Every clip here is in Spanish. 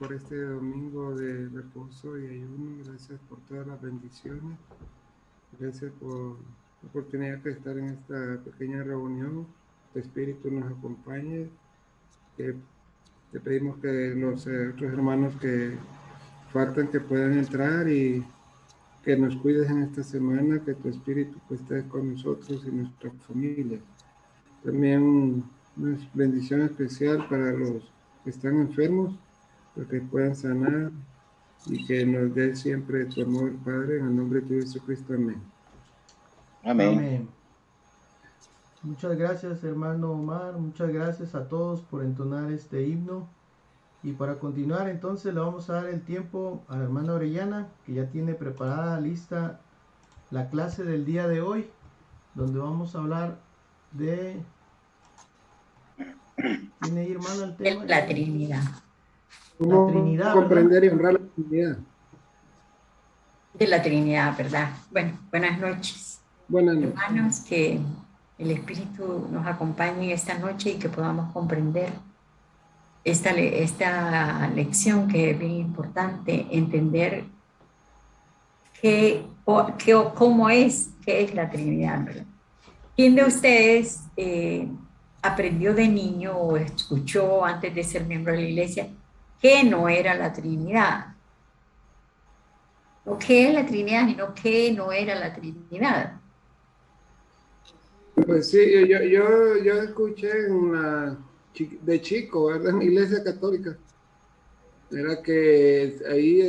por este domingo de reposo y ayuno. Gracias por todas las bendiciones. Gracias por la oportunidad de estar en esta pequeña reunión. Tu Espíritu nos acompañe. Te pedimos que los otros hermanos que faltan que puedan entrar y que nos cuides en esta semana, que tu Espíritu pues, esté con nosotros y nuestra familia. También una bendición especial para los que están enfermos, para que puedan sanar y que nos dé siempre tu amor, Padre, en el nombre de Jesucristo. Amén. Amén. Amén. Muchas gracias, hermano Omar. Muchas gracias a todos por entonar este himno. Y para continuar, entonces le vamos a dar el tiempo a la hermana Orellana, que ya tiene preparada, lista la clase del día de hoy, donde vamos a hablar de... ¿Tiene ahí, hermana, el tema? La Trinidad. ¿Cómo La Trinidad, comprender ¿verdad? y honrar la Trinidad? De la Trinidad, ¿verdad? Bueno, buenas noches. Buenas noches. Hermanos, que el Espíritu nos acompañe esta noche y que podamos comprender esta lección, que es bien importante, entender cómo es, qué es la Trinidad, ¿verdad? ¿Quién de ustedes aprendió de niño o escuchó antes de ser miembro de la iglesia que no era la Trinidad? No qué es la Trinidad, sino que no era la Trinidad. Pues sí, yo escuché de chico, ¿verdad? En la iglesia católica. Era que ahí,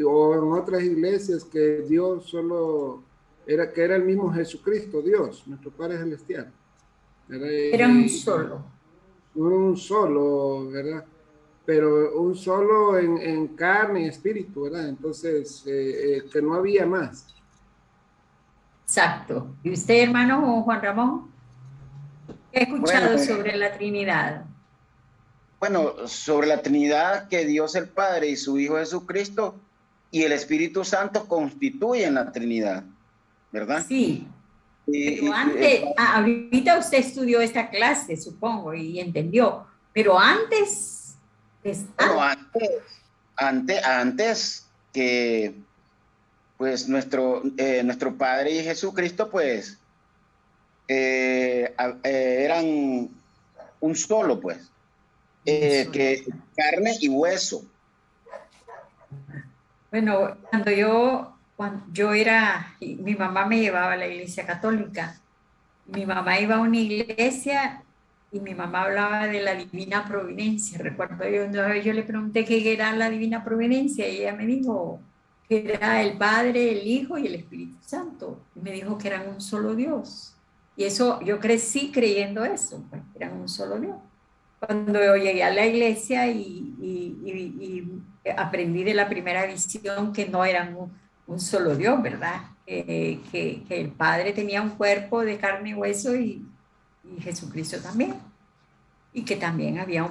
o en otras iglesias, que Dios solo que era el mismo Jesucristo, Dios, nuestro Padre Celestial. Era un solo. Un solo, ¿verdad? Pero un solo en carne y espíritu, ¿verdad? Entonces, que no había más. Exacto. ¿Y usted, hermano Juan Ramón? ¿Qué ha escuchado sobre la Trinidad? Bueno, sobre la Trinidad, que Dios el Padre y su Hijo Jesucristo y el Espíritu Santo constituyen la Trinidad, ¿verdad? Sí. Pero antes, ahorita usted estudió esta clase, supongo, y entendió. Pero antes... Bueno, antes que pues nuestro Padre y Jesucristo pues eran un solo, pues. Que carne y hueso. Bueno, cuando yo era, mi mamá me llevaba a la iglesia católica. Mi mamá iba a una iglesia y mi mamá hablaba de la divina providencia. Recuerdo yo le pregunté qué era la divina providencia y ella me dijo que era el Padre, el Hijo y el Espíritu Santo. Y me dijo que eran un solo Dios. Y eso, yo crecí creyendo eso, pues, eran un solo Dios. Cuando yo llegué a la iglesia y aprendí de la primera visión que no eran un solo Dios, ¿verdad? Que el Padre tenía un cuerpo de carne y hueso y Jesucristo también. Y que también había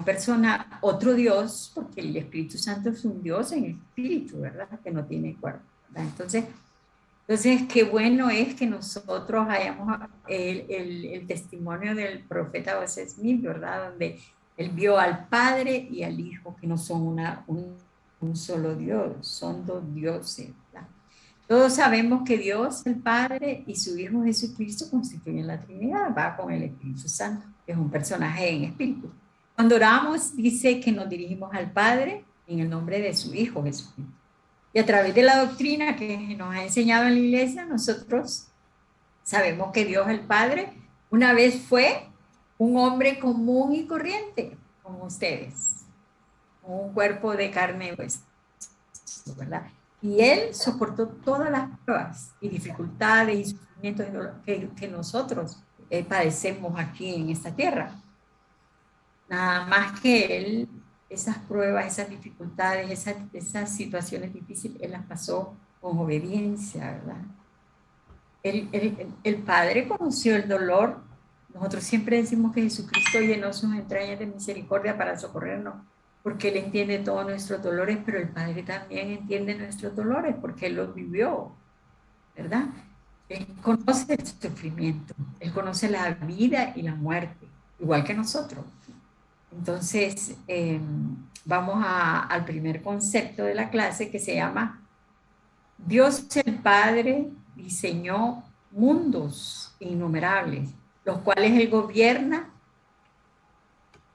otro Dios, porque el Espíritu Santo es un Dios en espíritu, ¿verdad? Que no tiene cuerpo, ¿verdad? Entonces, qué bueno es que nosotros hayamos el testimonio del profeta José Smith, ¿verdad? Donde él vio al Padre y al Hijo, que no son un solo Dios, son dos dioses, ¿verdad? Todos sabemos que Dios, el Padre y su Hijo Jesucristo constituyen la Trinidad, va con el Espíritu Santo, que es un personaje en espíritu. Cuando oramos, dice que nos dirigimos al Padre en el nombre de su Hijo Jesucristo. Y a través de la doctrina que nos ha enseñado en la iglesia, nosotros sabemos que Dios el Padre una vez fue un hombre común y corriente, como ustedes, con un cuerpo de carne y hueso, ¿verdad? Y Él soportó todas las pruebas y dificultades y sufrimientos que nosotros padecemos aquí en esta tierra. Nada más que Él, esas pruebas, esas dificultades, esas situaciones difíciles, Él las pasó con obediencia, ¿verdad? El Padre conoció el dolor. Nosotros siempre decimos que Jesucristo llenó sus entrañas de misericordia para socorrernos, porque Él entiende todos nuestros dolores, pero el Padre también entiende nuestros dolores, porque Él los vivió, ¿verdad? Él conoce el sufrimiento, Él conoce la vida y la muerte, igual que nosotros. Entonces, vamos al primer concepto de la clase, que se llama Dios el Padre diseñó mundos innumerables, los cuales Él gobierna,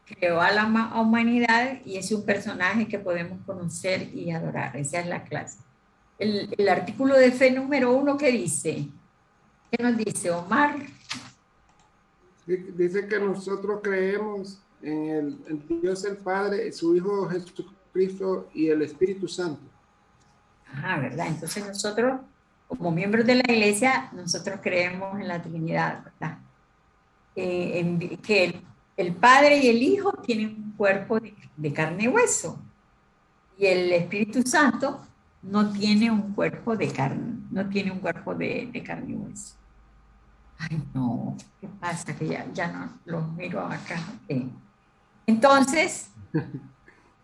creó a la humanidad y es un personaje que podemos conocer y adorar. Esa es la clase. El artículo de fe número 1, ¿qué dice? ¿Qué nos dice, Omar? Dice que nosotros creemos en Dios el Padre, su Hijo Jesucristo y el Espíritu Santo. Ah, ¿verdad? Entonces nosotros, como miembros de la iglesia, nosotros creemos en la Trinidad, ¿verdad? Que el Padre y el Hijo tienen un cuerpo de carne y hueso. Y el Espíritu Santo no tiene un cuerpo de carne, no tiene un cuerpo de carne y hueso. Ay, no, ¿qué pasa? Que ya no los miro acá. Entonces,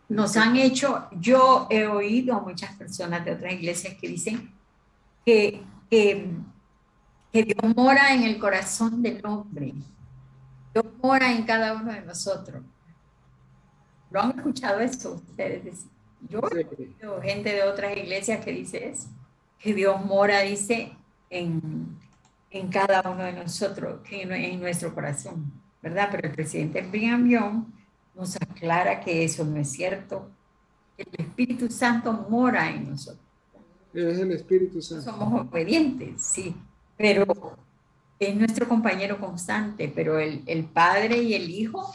nos han hecho, yo he oído a muchas personas de otras iglesias que dicen que Dios mora en el corazón del hombre. Dios mora en cada uno de nosotros. ¿Lo han escuchado eso ustedes? Yo he oído gente de otras iglesias que dice eso, que Dios mora, dice, en cada uno de nosotros, en nuestro corazón, ¿verdad? Pero el presidente Brigham Young nos aclara que eso no es cierto. El Espíritu Santo mora en nosotros. Es el Espíritu Santo. Somos obedientes, sí, pero es nuestro compañero constante, pero el Padre y el Hijo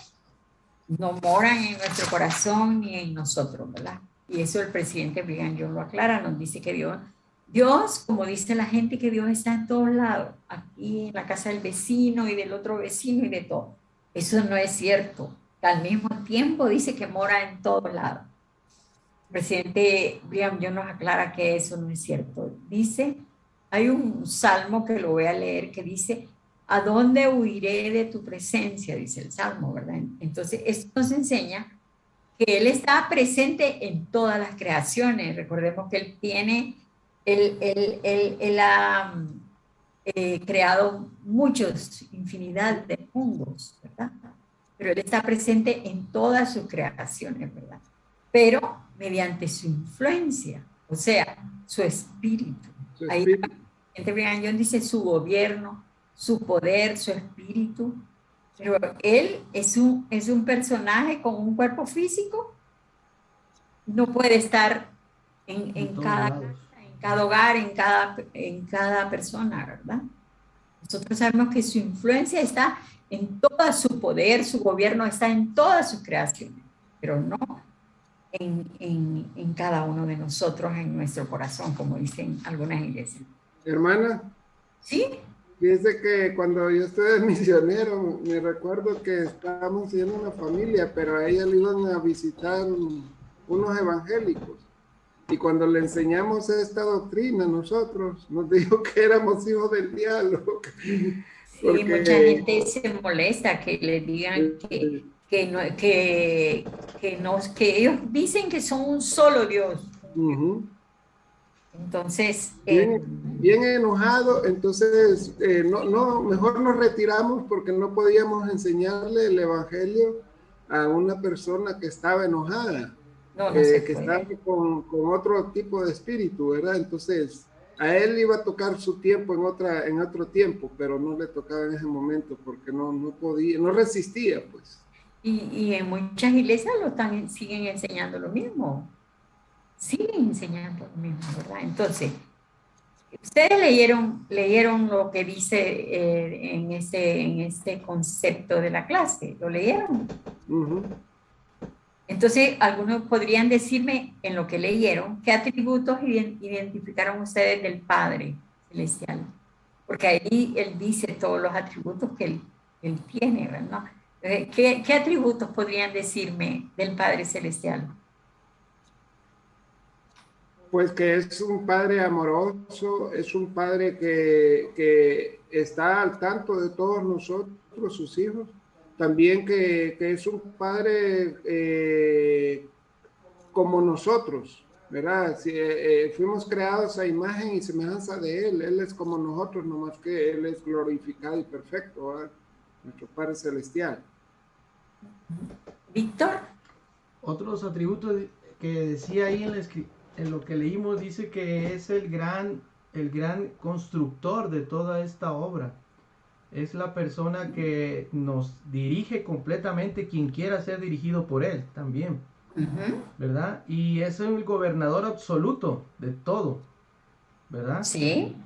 no moran en nuestro corazón ni en nosotros, ¿verdad? Y eso el presidente Brigham Young lo aclara, nos dice que Dios, como dice la gente, que Dios está en todos lados, aquí en la casa del vecino y del otro vecino y de todo. Eso no es cierto. Al mismo tiempo dice que mora en todos lados. El presidente Brigham Young nos aclara que eso no es cierto. Dice, hay un salmo que lo voy a leer que dice, ¿a dónde huiré de tu presencia? Dice el salmo, ¿verdad? Entonces, esto nos enseña que Él está presente en todas las creaciones. Recordemos que Él tiene... Él ha creado infinidad de mundos, ¿verdad? Pero Él está presente en todas sus creaciones, ¿verdad? Pero mediante su influencia, o sea, su espíritu. Ahí Brigham Young dice su gobierno, su poder, su espíritu. Pero Él es un personaje con un cuerpo físico, no puede estar en cada hogar, en cada persona, ¿verdad? Nosotros sabemos que su influencia está en todo su poder, su gobierno está en todas sus creaciones, pero no en cada uno de nosotros, en nuestro corazón, como dicen algunas iglesias. Hermana. ¿Sí? Dice que cuando yo estuve de misionero, me recuerdo que estábamos siendo una familia, pero a ella le iban a visitar unos evangélicos. Y cuando le enseñamos esta doctrina, nosotros nos dijo que éramos hijos del diablo. Sí, mucha gente se molesta que le digan que ellos dicen que son un solo Dios. Entonces... bien enojado, entonces mejor nos retiramos porque no podíamos enseñarle el evangelio a una persona que estaba enojada. Que estaba con otro tipo de espíritu, ¿verdad? Entonces, a él iba a tocar su tiempo en otro tiempo, pero no le tocaba en ese momento porque no podía, no resistía, pues. Y en muchas iglesias siguen enseñando lo mismo. Siguen enseñando lo mismo, ¿verdad? Entonces, ustedes leyeron lo que dice en este concepto de la clase, ¿lo leyeron? Entonces, algunos podrían decirme, en lo que leyeron, ¿qué atributos identificaron ustedes del Padre Celestial? Porque ahí Él dice todos los atributos que Él tiene, ¿verdad? ¿Qué atributos podrían decirme del Padre Celestial? Pues que es un Padre amoroso, es un Padre que está al tanto de todos nosotros, sus hijos. También que es un Padre como nosotros, ¿verdad? Fuimos creados a imagen y semejanza de Él. Él es como nosotros, nomás que Él es glorificado y perfecto, ¿verdad? Nuestro Padre Celestial. Víctor. otros atributos que decía ahí en lo que leímos, dice que es el gran constructor de toda esta obra. Es la persona que nos dirige completamente, quien quiera ser dirigido por él también, ¿verdad? Y es el gobernador absoluto de todo, ¿verdad? Sí.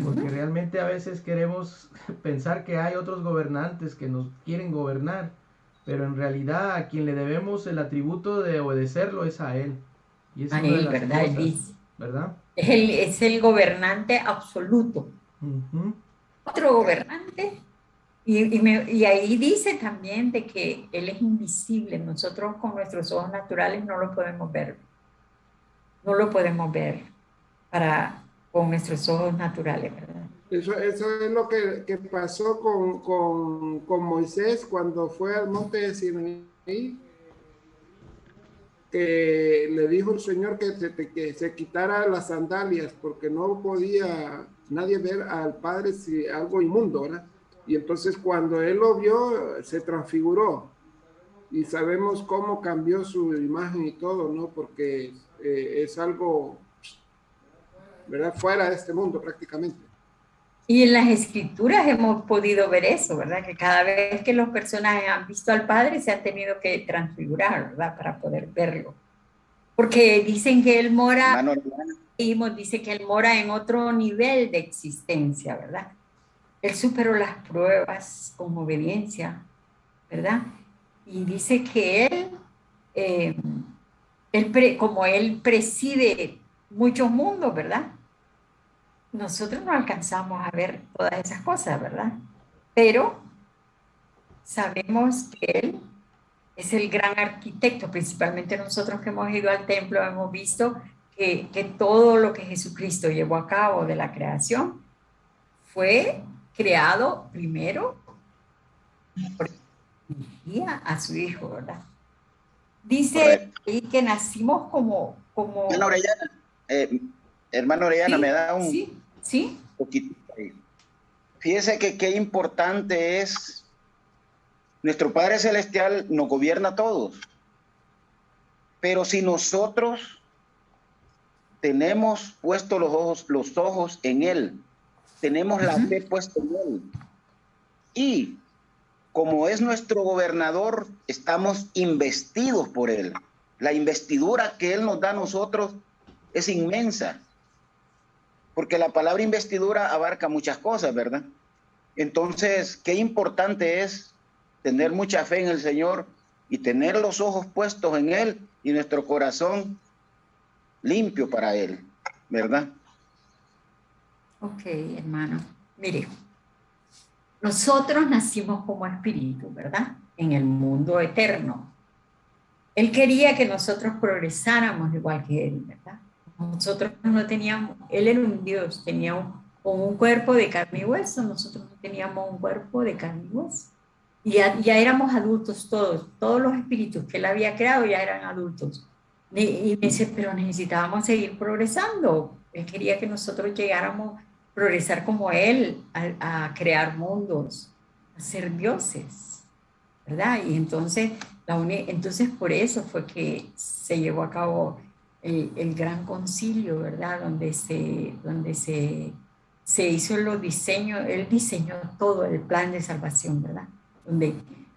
Porque realmente a veces queremos pensar que hay otros gobernantes que nos quieren gobernar, pero en realidad a quien le debemos el atributo de obedecerlo es a él. Y es A una de él, las ¿verdad? Él cosas, dice. ¿verdad? Es el gobernante absoluto. Otro gobernante. Y ahí dice también de que Él es invisible. Nosotros con nuestros ojos naturales no lo podemos ver. No lo podemos ver con nuestros ojos naturales, ¿verdad? Eso es lo que pasó con Moisés cuando fue al monte de Sinaí, que le dijo el Señor que se quitara las sandalias porque no podía nadie ver al Padre si algo inmundo, ¿verdad? Y entonces cuando él lo vio, se transfiguró y sabemos cómo cambió su imagen y todo, ¿no? Porque es algo, ¿verdad? Fuera de este mundo prácticamente. Y en las escrituras hemos podido ver eso, ¿verdad? Que cada vez que los personajes han visto al Padre se han tenido que transfigurar, ¿verdad? Para poder verlo. Porque dicen que Él mora, dice que Él mora en otro nivel de existencia, ¿verdad? Él superó las pruebas con obediencia, ¿verdad? Y dice que como Él preside muchos mundos, ¿verdad? Nosotros no alcanzamos a ver todas esas cosas, ¿verdad? Pero sabemos que Él es el gran arquitecto, principalmente nosotros que hemos ido al templo, hemos visto que todo lo que Jesucristo llevó a cabo de la creación fue creado primero por a su Hijo, ¿verdad? Dice ahí que nacimos como... Hermano Orellana, ¿Sí? me da un ¿Sí? poquito ahí. Fíjese que qué importante es, nuestro Padre Celestial nos gobierna a todos, pero si nosotros tenemos puestos los ojos en Él, tenemos la fe puesta en Él, y como es nuestro gobernador, estamos investidos por Él. La investidura que Él nos da a nosotros es inmensa, porque la palabra investidura abarca muchas cosas, ¿verdad? Entonces, qué importante es tener mucha fe en el Señor y tener los ojos puestos en Él y nuestro corazón limpio para Él, ¿verdad? Ok, hermano. Mire, nosotros nacimos como espíritu, ¿verdad? En el mundo eterno. Él quería que nosotros progresáramos igual que Él, ¿verdad? Nosotros no teníamos, Él era un Dios, tenía un cuerpo de carne y hueso, nosotros no teníamos un cuerpo de carne y hueso. Y ya éramos adultos todos los espíritus que Él había creado ya eran adultos. Y dice, pero necesitábamos seguir progresando. Él quería que nosotros llegáramos a progresar como Él, a crear mundos, a ser dioses, ¿verdad? Y entonces por eso fue que se llevó a cabo el gran concilio, ¿verdad? Donde se hizo los diseños, Él diseñó todo el plan de salvación, ¿verdad? Donde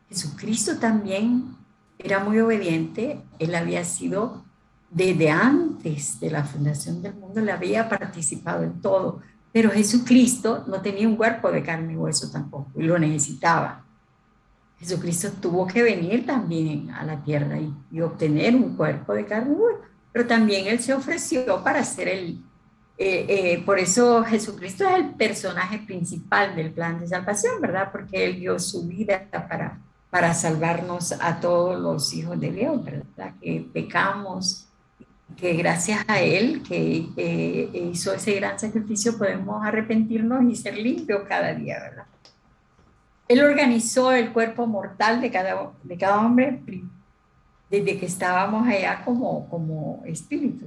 Jesucristo también era muy obediente, Él había sido, desde antes de la fundación del mundo, le había participado en todo, pero Jesucristo no tenía un cuerpo de carne y hueso tampoco, y lo necesitaba. Jesucristo tuvo que venir también a la tierra y obtener un cuerpo de carne y hueso, pero también Él se ofreció para ser por eso Jesucristo es el personaje principal del plan de salvación, ¿verdad? Porque Él dio su vida para salvarnos a todos los hijos de Dios, ¿verdad? Que pecamos, que gracias a Él, que hizo ese gran sacrificio, podemos arrepentirnos y ser limpios cada día, ¿verdad? Él organizó el cuerpo mortal de cada hombre desde que estábamos allá como espíritu.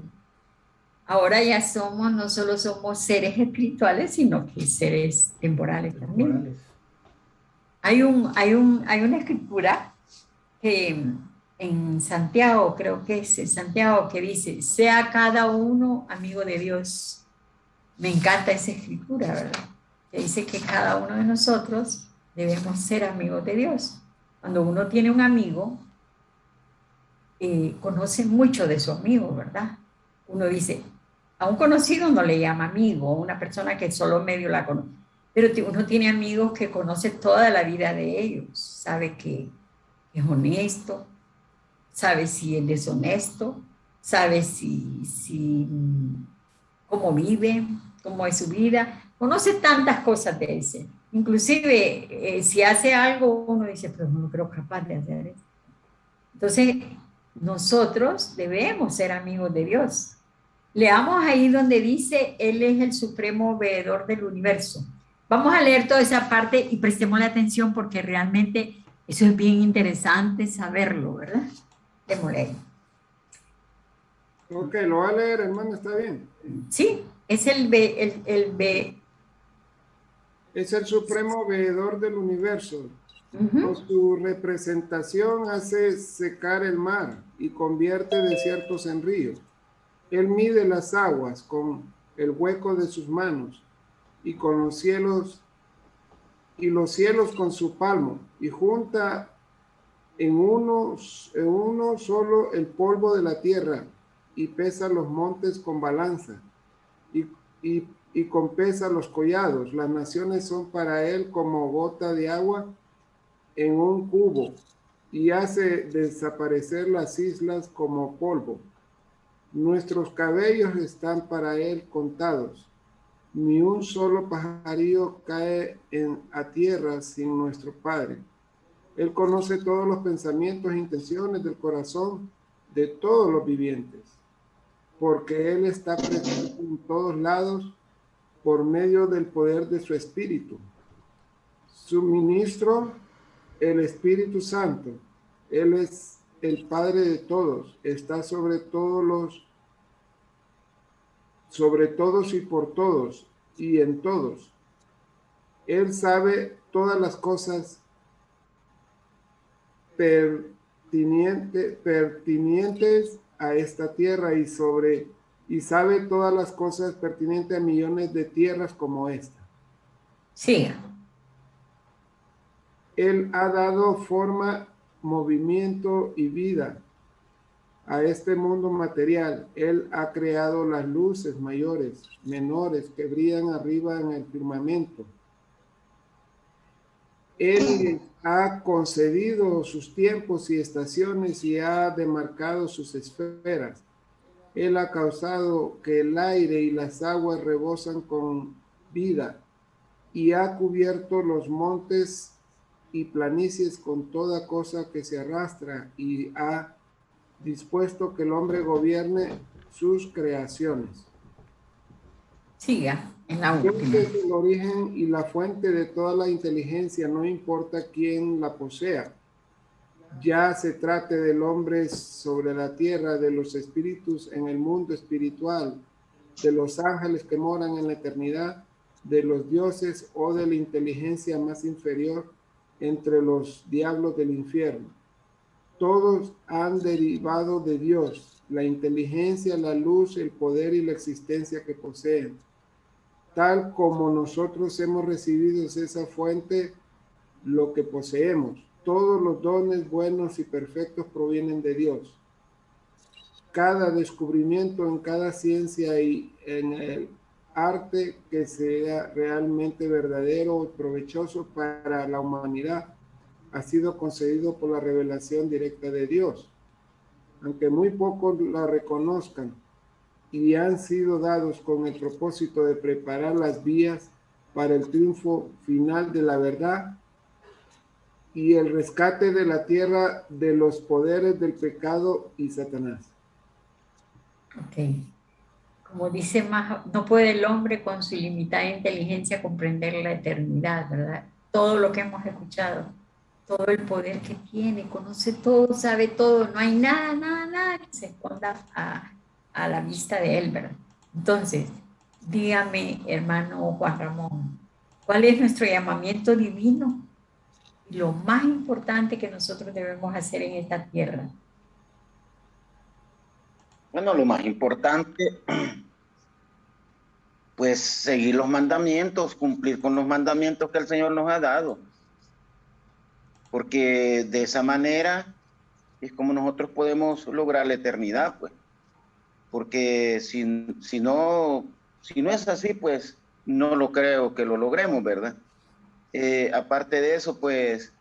Ahora ya no solo somos seres espirituales, sino que seres temporales también. Hay una escritura que en en Santiago, creo que es en Santiago, que dice, sea cada uno amigo de Dios. Me encanta esa escritura, ¿verdad? Que dice que cada uno de nosotros debemos ser amigos de Dios. Cuando uno tiene un amigo, conoce mucho de su amigo, ¿verdad? Uno dice, a un conocido no le llama amigo, una persona que solo medio la conoce, pero uno tiene amigos que conoce toda la vida de ellos, sabe que es honesto, sabe si es deshonesto, sabe cómo vive, cómo es su vida, conoce tantas cosas de ese. Inclusive, si hace algo, uno dice, pero no lo creo capaz de hacer eso. Entonces, nosotros debemos ser amigos de Dios. Leamos ahí donde dice, Él es el supremo veedor del universo. Vamos a leer toda esa parte y prestemos la atención porque realmente eso es bien interesante saberlo, ¿verdad? Démosle ahí. Ok, lo va a leer, hermano, está bien. Sí, es el B. Es el supremo veedor del universo. Con su representación hace secar el mar y convierte desiertos en ríos. Él mide las aguas con el hueco de sus manos y con los cielos con su palmo, y junta en uno solo el polvo de la tierra, y pesa los montes con balanza, y compesa los collados. Las naciones son para él como gota de agua en un cubo, y hace desaparecer las islas como polvo. Nuestros cabellos están para él contados. Ni un solo pajarillo cae a tierra sin nuestro Padre. Él conoce todos los pensamientos e intenciones del corazón de todos los vivientes, porque Él está presente en todos lados por medio del poder de su Espíritu. Su ministro, el Espíritu Santo, Él es el Padre de todos, está sobre todos y por todos y en todos. Él sabe todas las cosas pertinentes a esta tierra y sabe todas las cosas pertinentes a millones de tierras como esta. Sí. Él ha dado forma, movimiento y vida a este mundo material. Él ha creado las luces mayores, menores, que brillan arriba en el firmamento. Él ha concedido sus tiempos y estaciones y ha demarcado sus esferas. Él ha causado que el aire y las aguas rebosan con vida y ha cubierto los montes y planicies con toda cosa que se arrastra, y ha dispuesto que el hombre gobierne sus creaciones. Siga en la última. Dios es el origen y la fuente de toda la inteligencia, no importa quién la posea. Ya se trate del hombre sobre la tierra, de los espíritus en el mundo espiritual, de los ángeles que moran en la eternidad, de los dioses o de la inteligencia más inferior entre los diablos del infierno. Todos han derivado de Dios, la inteligencia, la luz, el poder y la existencia que poseen. Tal como nosotros hemos recibido esa fuente, lo que poseemos. Todos los dones buenos y perfectos provienen de Dios. Cada descubrimiento en cada ciencia y en el arte que sea realmente verdadero y provechoso para la humanidad ha sido concedido por la revelación directa de Dios, aunque muy pocos la reconozcan, y han sido dados con el propósito de preparar las vías para el triunfo final de la verdad y el rescate de la tierra de los poderes del pecado y Satanás. Ok. Como dice más, no puede el hombre con su ilimitada inteligencia comprender la eternidad, ¿verdad? Todo lo que hemos escuchado, todo el poder que tiene, conoce todo, sabe todo, no hay nada que se esconda a la vista de él, ¿verdad? Entonces, dígame, hermano Juan Ramón, ¿cuál es nuestro llamamiento divino? Lo más importante que nosotros debemos hacer en esta tierra. Bueno, lo más importante, pues seguir los mandamientos, cumplir con los mandamientos que el Señor nos ha dado. Porque de esa manera es como nosotros podemos lograr la eternidad, pues. Porque si no es así, pues no lo creo que lo logremos, ¿verdad? Aparte de eso, pues,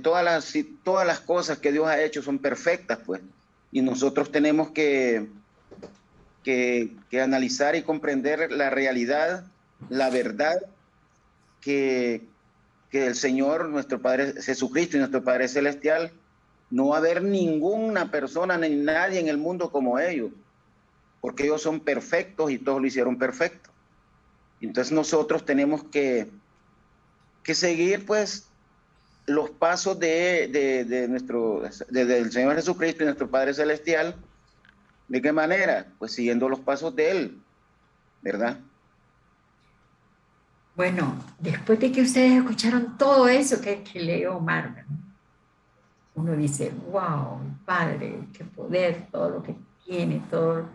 todas las cosas que Dios ha hecho son perfectas, pues. Y nosotros tenemos que analizar y comprender la realidad, la verdad que el Señor, nuestro Padre Jesucristo y nuestro Padre Celestial, no va a haber ninguna persona ni nadie en el mundo como ellos, porque ellos son perfectos y todos lo hicieron perfecto. Entonces nosotros tenemos que seguir, pues, los pasos del Señor Jesucristo y nuestro Padre Celestial. ¿De qué manera? Pues siguiendo los pasos de Él, ¿verdad? Bueno, después de que ustedes escucharon todo eso que leyó Omar, ¿verdad? Uno dice, wow, Padre, qué poder, todo lo que tiene, todo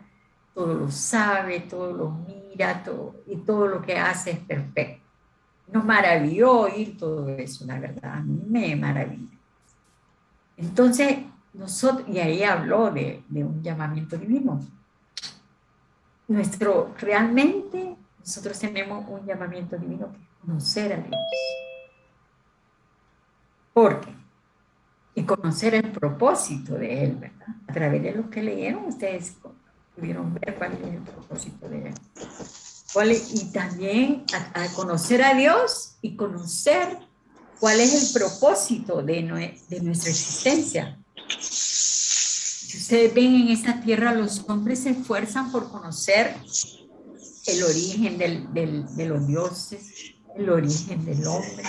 lo sabe, todo lo mira, y todo lo que hace es perfecto. Nos maravilló oír todo eso, la verdad, a mí me maravilla. Entonces, y ahí habló de un llamamiento divino. Realmente nosotros tenemos un llamamiento divino que es conocer a Dios. ¿Por qué? Y conocer el propósito de Él, ¿verdad? A través de lo que leyeron, ustedes pudieron ver cuál es el propósito de Él. Y también a conocer a Dios y conocer cuál es el propósito de nuestra existencia. Si ustedes ven en esta tierra, los hombres se esfuerzan por conocer el origen de los dioses, el origen del hombre.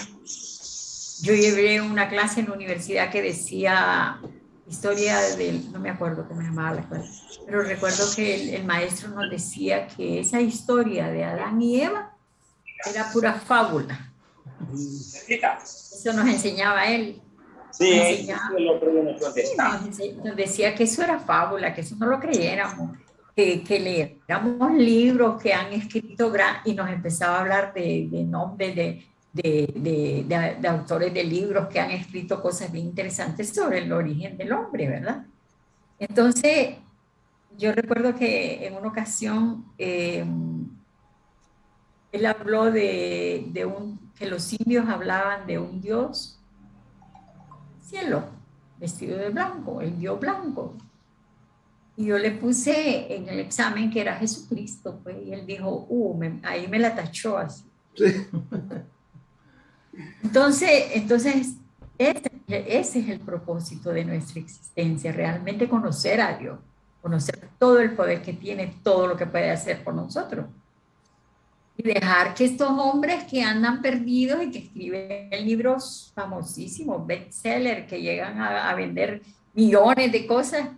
Yo llevé una clase en la universidad que decía historia no me acuerdo cómo se llamaba la escuela, pero recuerdo que el maestro nos decía que esa historia de Adán y Eva era pura fábula. Eso nos enseñaba él. Sí, nos decía que eso era fábula, que eso no lo creyéramos, que leéramos libros que han escrito y nos empezaba a hablar de nombres de autores de libros que han escrito cosas bien interesantes sobre el origen del hombre, ¿verdad? Entonces, yo recuerdo que en una ocasión él habló que los indios hablaban de un dios cielo, vestido de blanco, el dios blanco. Y yo le puse en el examen que era Jesucristo, pues, y él dijo, ahí me la tachó así. Sí. Entonces ese es el propósito de nuestra existencia, realmente conocer a Dios, conocer todo el poder que tiene, todo lo que puede hacer por nosotros. Y dejar que estos hombres que andan perdidos y que escriben libros famosísimos, bestsellers, que llegan a vender millones de cosas,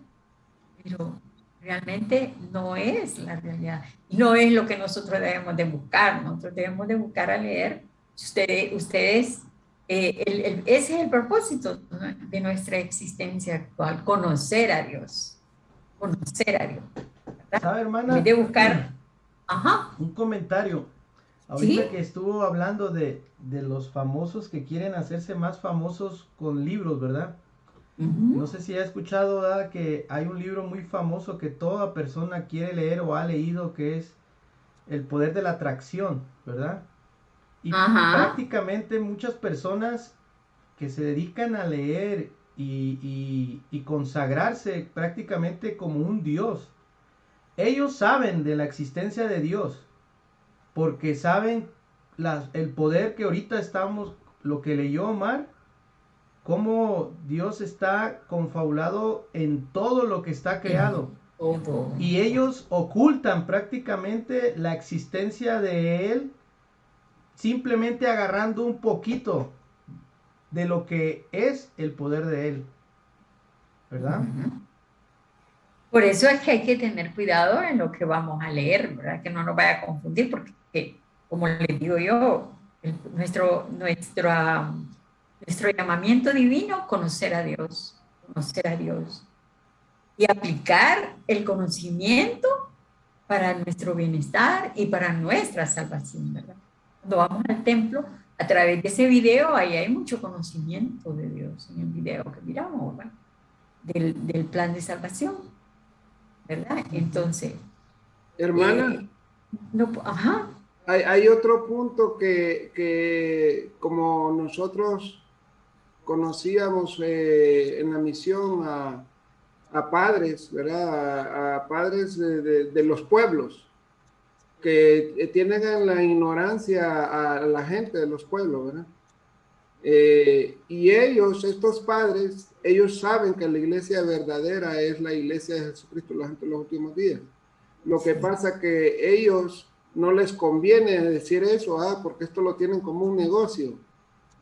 pero realmente no es la realidad. Y no es lo que nosotros debemos de buscar. Nosotros debemos de buscar a leer. Ustedes ese es el propósito de nuestra existencia actual, conocer a Dios. Conocer a Dios. ¿Verdad? ¿Sabe, hermana? De buscar... Ajá. Un comentario. Ahorita ¿Sí? que estuvo hablando de los famosos que quieren hacerse más famosos con libros, ¿verdad? No sé si ha escuchado, ¿verdad?, que hay un libro muy famoso que toda persona quiere leer o ha leído, que es El poder de la atracción, ¿verdad? Y prácticamente muchas personas que se dedican a leer y consagrarse prácticamente como un dios, ellos saben de la existencia de Dios, porque saben el poder que ahorita lo que leyó Omar, cómo Dios está confabulado en todo lo que está creado. Y ellos ocultan prácticamente la existencia de Él, simplemente agarrando un poquito de lo que es el poder de Él, ¿verdad? Por eso es que hay que tener cuidado en lo que vamos a leer, ¿verdad? Que no nos vaya a confundir, porque, como les digo yo, nuestro llamamiento divino, conocer a Dios, y aplicar el conocimiento para nuestro bienestar y para nuestra salvación, ¿verdad? Cuando vamos al templo, a través de ese video, ahí hay mucho conocimiento de Dios en el video que miramos, ¿verdad? Del plan de salvación, ¿verdad? Entonces, Hermana, no, ajá. hay otro punto que como nosotros conocíamos en la misión a padres, ¿verdad? A padres de los pueblos que tienen en la ignorancia a la gente de los pueblos, ¿verdad? Y ellos, estos padres, ellos saben que la iglesia verdadera es la iglesia de Jesucristo de los últimos días. Lo que pasa que ellos no les conviene decir eso, porque esto lo tienen como un negocio.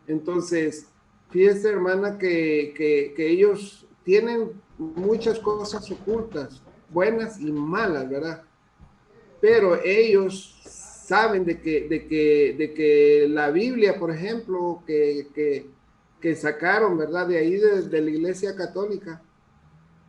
Entonces, fíjese, hermana, que ellos tienen muchas cosas ocultas, buenas y malas, ¿verdad? Pero ellos saben de que la Biblia, por ejemplo, que sacaron, ¿verdad? De ahí de la Iglesia Católica,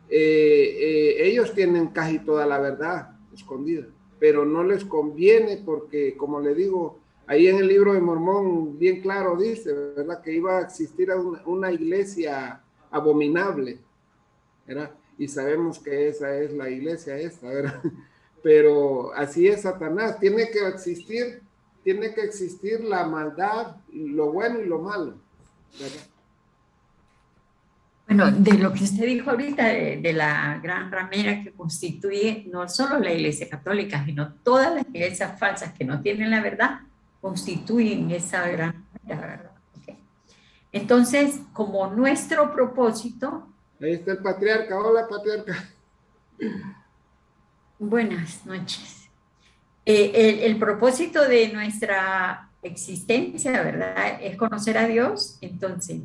ellos tienen casi toda la verdad escondida, pero no les conviene porque, como le digo, ahí en el libro de Mormón bien claro dice, ¿verdad? Que iba a existir una iglesia abominable, ¿verdad? Y sabemos que esa es la iglesia esta, ¿verdad? Pero así es Satanás, tiene que existir la maldad, lo bueno y lo malo, ¿verdad? Bueno, de lo que usted dijo ahorita, de la gran ramera que constituye no solo la Iglesia Católica, sino todas las iglesias falsas que no tienen la verdad, constituyen esa gran ramera, ¿verdad? Okay. Entonces, como nuestro propósito... Ahí está el patriarca, hola patriarca. Buenas noches. El propósito de nuestra existencia, ¿verdad? Es conocer a Dios. Entonces,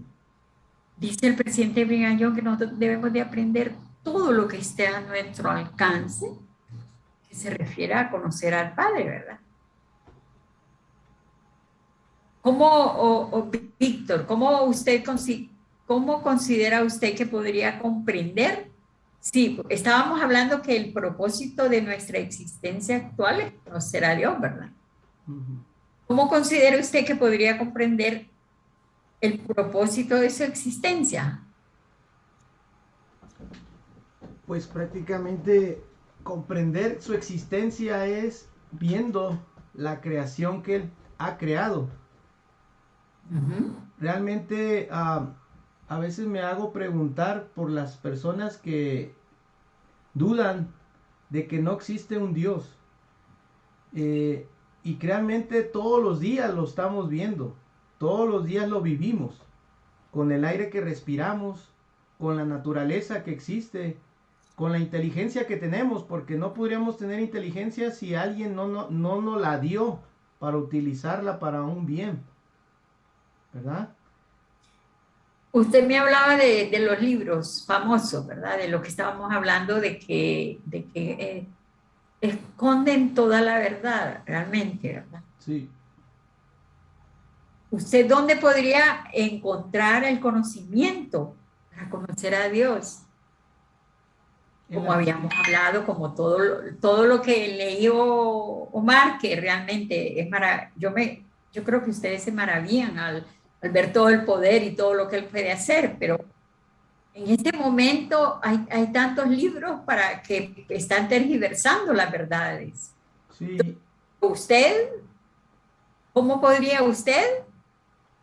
dice el presidente Brigham Young que nosotros debemos de aprender todo lo que esté a nuestro alcance, que se refiere a conocer al Padre, ¿verdad? Víctor, ¿cómo considera usted que podría comprender? Sí, estábamos hablando que el propósito de nuestra existencia actual es conocer a Dios, ¿verdad? ¿Cómo considera usted que podría comprender el propósito de su existencia? Pues prácticamente comprender su existencia es viendo la creación que Él ha creado. Realmente a veces me hago preguntar por las personas que dudan de que no existe un Dios. Y realmente todos los días lo estamos viendo, todos los días lo vivimos, con el aire que respiramos, con la naturaleza que existe, con la inteligencia que tenemos, porque no podríamos tener inteligencia si alguien no nos la dio para utilizarla para un bien, ¿verdad? Usted me hablaba de los libros famosos, ¿verdad? De lo que estábamos hablando, de que esconden toda la verdad, realmente, ¿verdad? Sí. ¿Usted dónde podría encontrar el conocimiento para conocer a Dios? Como habíamos hablado, como todo lo que leyó Omar, que realmente es maravilloso. Yo creo que ustedes se maravillan al ver todo el poder y todo lo que él puede hacer, pero en este momento hay tantos libros para que están tergiversando las verdades. Sí. ¿Cómo podría usted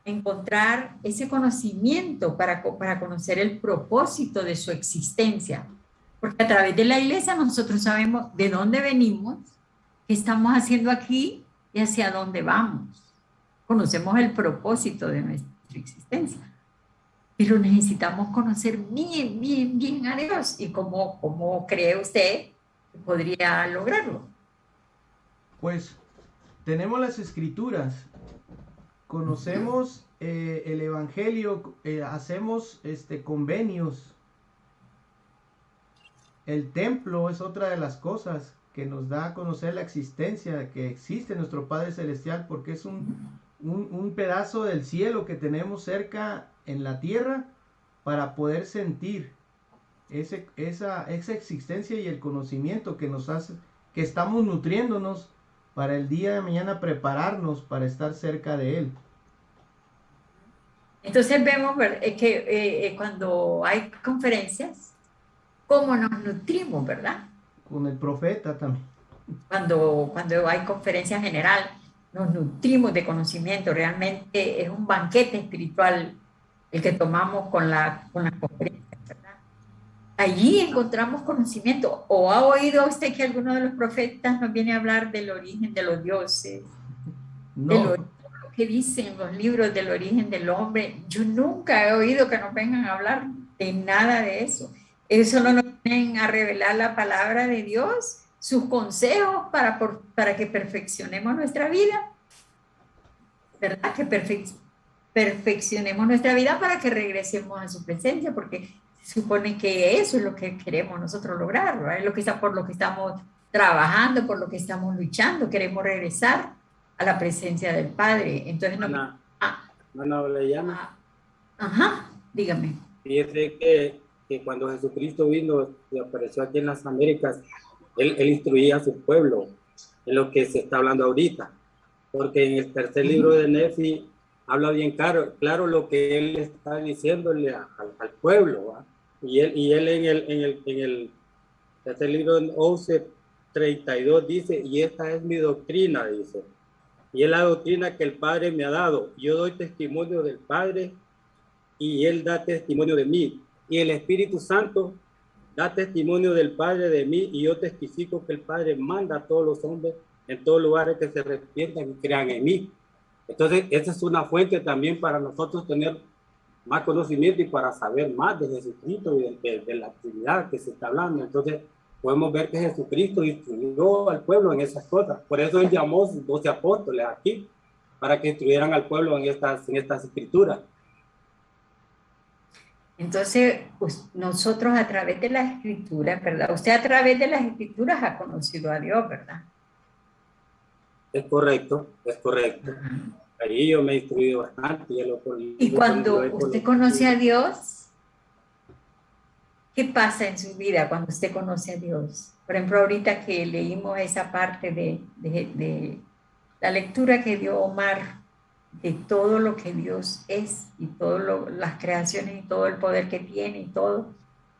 encontrar ese conocimiento para conocer el propósito de su existencia? Porque a través de la iglesia nosotros sabemos de dónde venimos, qué estamos haciendo aquí y hacia dónde vamos. Conocemos el propósito de nuestra existencia. Pero necesitamos conocer bien a Dios. ¿Y cómo cree usted que podría lograrlo? Pues tenemos las escrituras, conocemos el evangelio, hacemos convenios. El templo es otra de las cosas que nos da a conocer la existencia de que existe nuestro Padre Celestial, porque es un pedazo del cielo que tenemos cerca en la tierra para poder sentir esa existencia y el conocimiento que nos hace, que estamos nutriéndonos para el día de mañana prepararnos para estar cerca de Él. Entonces vemos que cuando hay conferencias, cómo nos nutrimos, ¿verdad? Con el profeta también. Cuando hay conferencia general, nos nutrimos de conocimiento. Realmente es un banquete espiritual el que tomamos con la conferencia, ¿verdad? Allí encontramos conocimiento. ¿O ha oído usted que alguno de los profetas nos viene a hablar del origen de los dioses? De lo que dicen los libros del origen del hombre. Yo nunca he oído que nos vengan a hablar de nada de eso. Ellos solo nos vienen a revelar la palabra de Dios, sus consejos para que perfeccionemos nuestra vida, ¿verdad? Que perfeccionemos nuestra vida para que regresemos a su presencia, porque se supone que eso es lo que queremos nosotros lograr, ¿verdad? Es lo que por lo que estamos trabajando, por lo que estamos luchando, queremos regresar a la presencia del Padre. Entonces, ajá, dígame. Fíjese que cuando Jesucristo vino y apareció aquí en las Américas, él instruía a su pueblo en lo que se está hablando ahorita, porque en el tercer libro de Nefi habla bien claro lo que él está diciéndole al pueblo, ¿va? Y él en el tercer libro 11:32 dice, y esta es mi doctrina, dice, y es la doctrina que el Padre me ha dado. Yo doy testimonio del Padre y Él da testimonio de mí. Y el Espíritu Santo da testimonio del Padre de mí, y yo testifico que el Padre manda a todos los hombres en todos lugares que se arrepientan y crean en mí. Entonces, esa es una fuente también para nosotros tener más conocimiento y para saber más de Jesucristo y de la actividad que se está hablando. Entonces, podemos ver que Jesucristo instruyó al pueblo en esas cosas. Por eso Él llamó a sus 12 apóstoles aquí, para que instruyeran al pueblo en estas escrituras. Entonces, pues, nosotros a través de las escrituras, ¿verdad? Usted a través de las escrituras ha conocido a Dios, ¿verdad? Es correcto, es correcto. Ahí yo me he instruido bastante. Y cuando usted conoce a Dios, ¿qué pasa en su vida cuando usted conoce a Dios? Por ejemplo, ahorita que leímos esa parte de la lectura que dio Omar, de todo lo que Dios es y todas las creaciones y todo el poder que tiene y todo.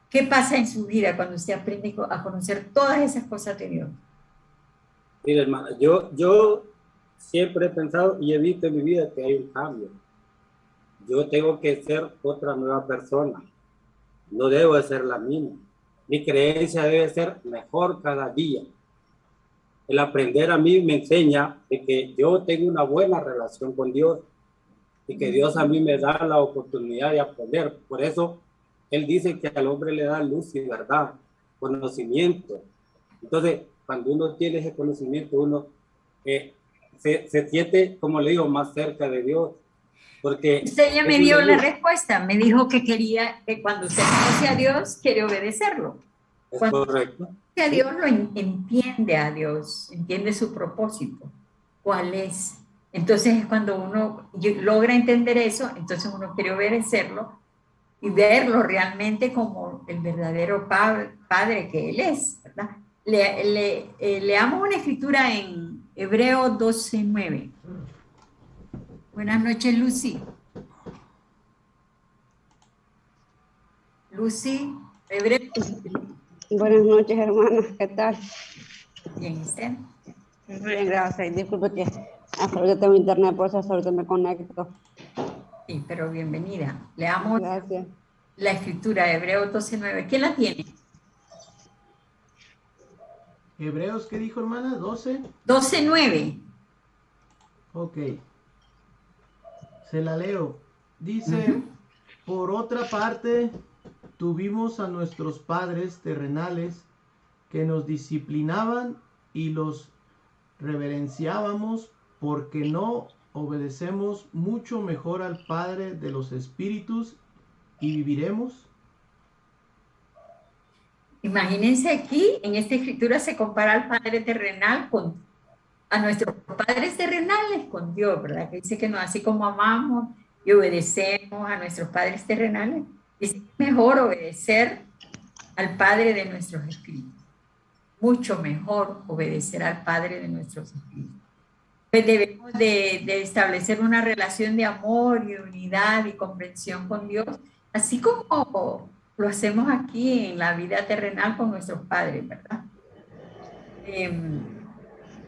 ¿Qué pasa en su vida cuando usted aprende a conocer todas esas cosas de Dios? Mira, hermana, yo siempre he pensado y he visto en mi vida que hay un cambio. Yo tengo que ser otra nueva persona. No debo de ser la misma. Mi creencia debe ser mejor cada día. El aprender a mí me enseña de que yo tengo una buena relación con Dios y que Dios a mí me da la oportunidad de aprender. Por eso Él dice que al hombre le da luz y verdad, conocimiento. Entonces, cuando uno tiene ese conocimiento, uno se siente, como le digo, más cerca de Dios. Porque usted ya me dio la respuesta, me dijo que quería que cuando usted conoce a Dios, quiere obedecerlo. Es cuando correcto. A Dios lo entiende a Dios, entiende su propósito, cuál es. Entonces es cuando uno logra entender eso, entonces uno quiere obedecerlo y verlo realmente como el verdadero padre que Él es, ¿verdad? Leamos una escritura en Hebreo 12:9. Buenas noches, Lucy. Lucy, Hebreo. Buenas noches, hermanas. ¿Qué tal? Bien, ¿usted? Bien, gracias. Disculpe que hasta ahorita tengo internet, por eso hasta ahorita me conecto. Sí, pero bienvenida. Leamos Gracias. La escritura de Hebreo 12:9. ¿Quién la tiene? Hebreos, ¿qué dijo, hermana? 12. 12:9. Ok. Se la leo. Dice, por otra parte, tuvimos a nuestros padres terrenales que nos disciplinaban y los reverenciábamos porque no obedecemos mucho mejor al Padre de los Espíritus y viviremos. Imagínense aquí, en esta escritura se compara al Padre terrenal a nuestros padres terrenales con Dios, ¿verdad? Que dice que no, así como amamos y obedecemos a nuestros padres terrenales, es mejor obedecer al Padre de nuestros espíritus. Mucho mejor obedecer al Padre de nuestros espíritus. Pues debemos de establecer una relación de amor y unidad y comprensión con Dios, así como lo hacemos aquí en la vida terrenal con nuestros padres, ¿verdad?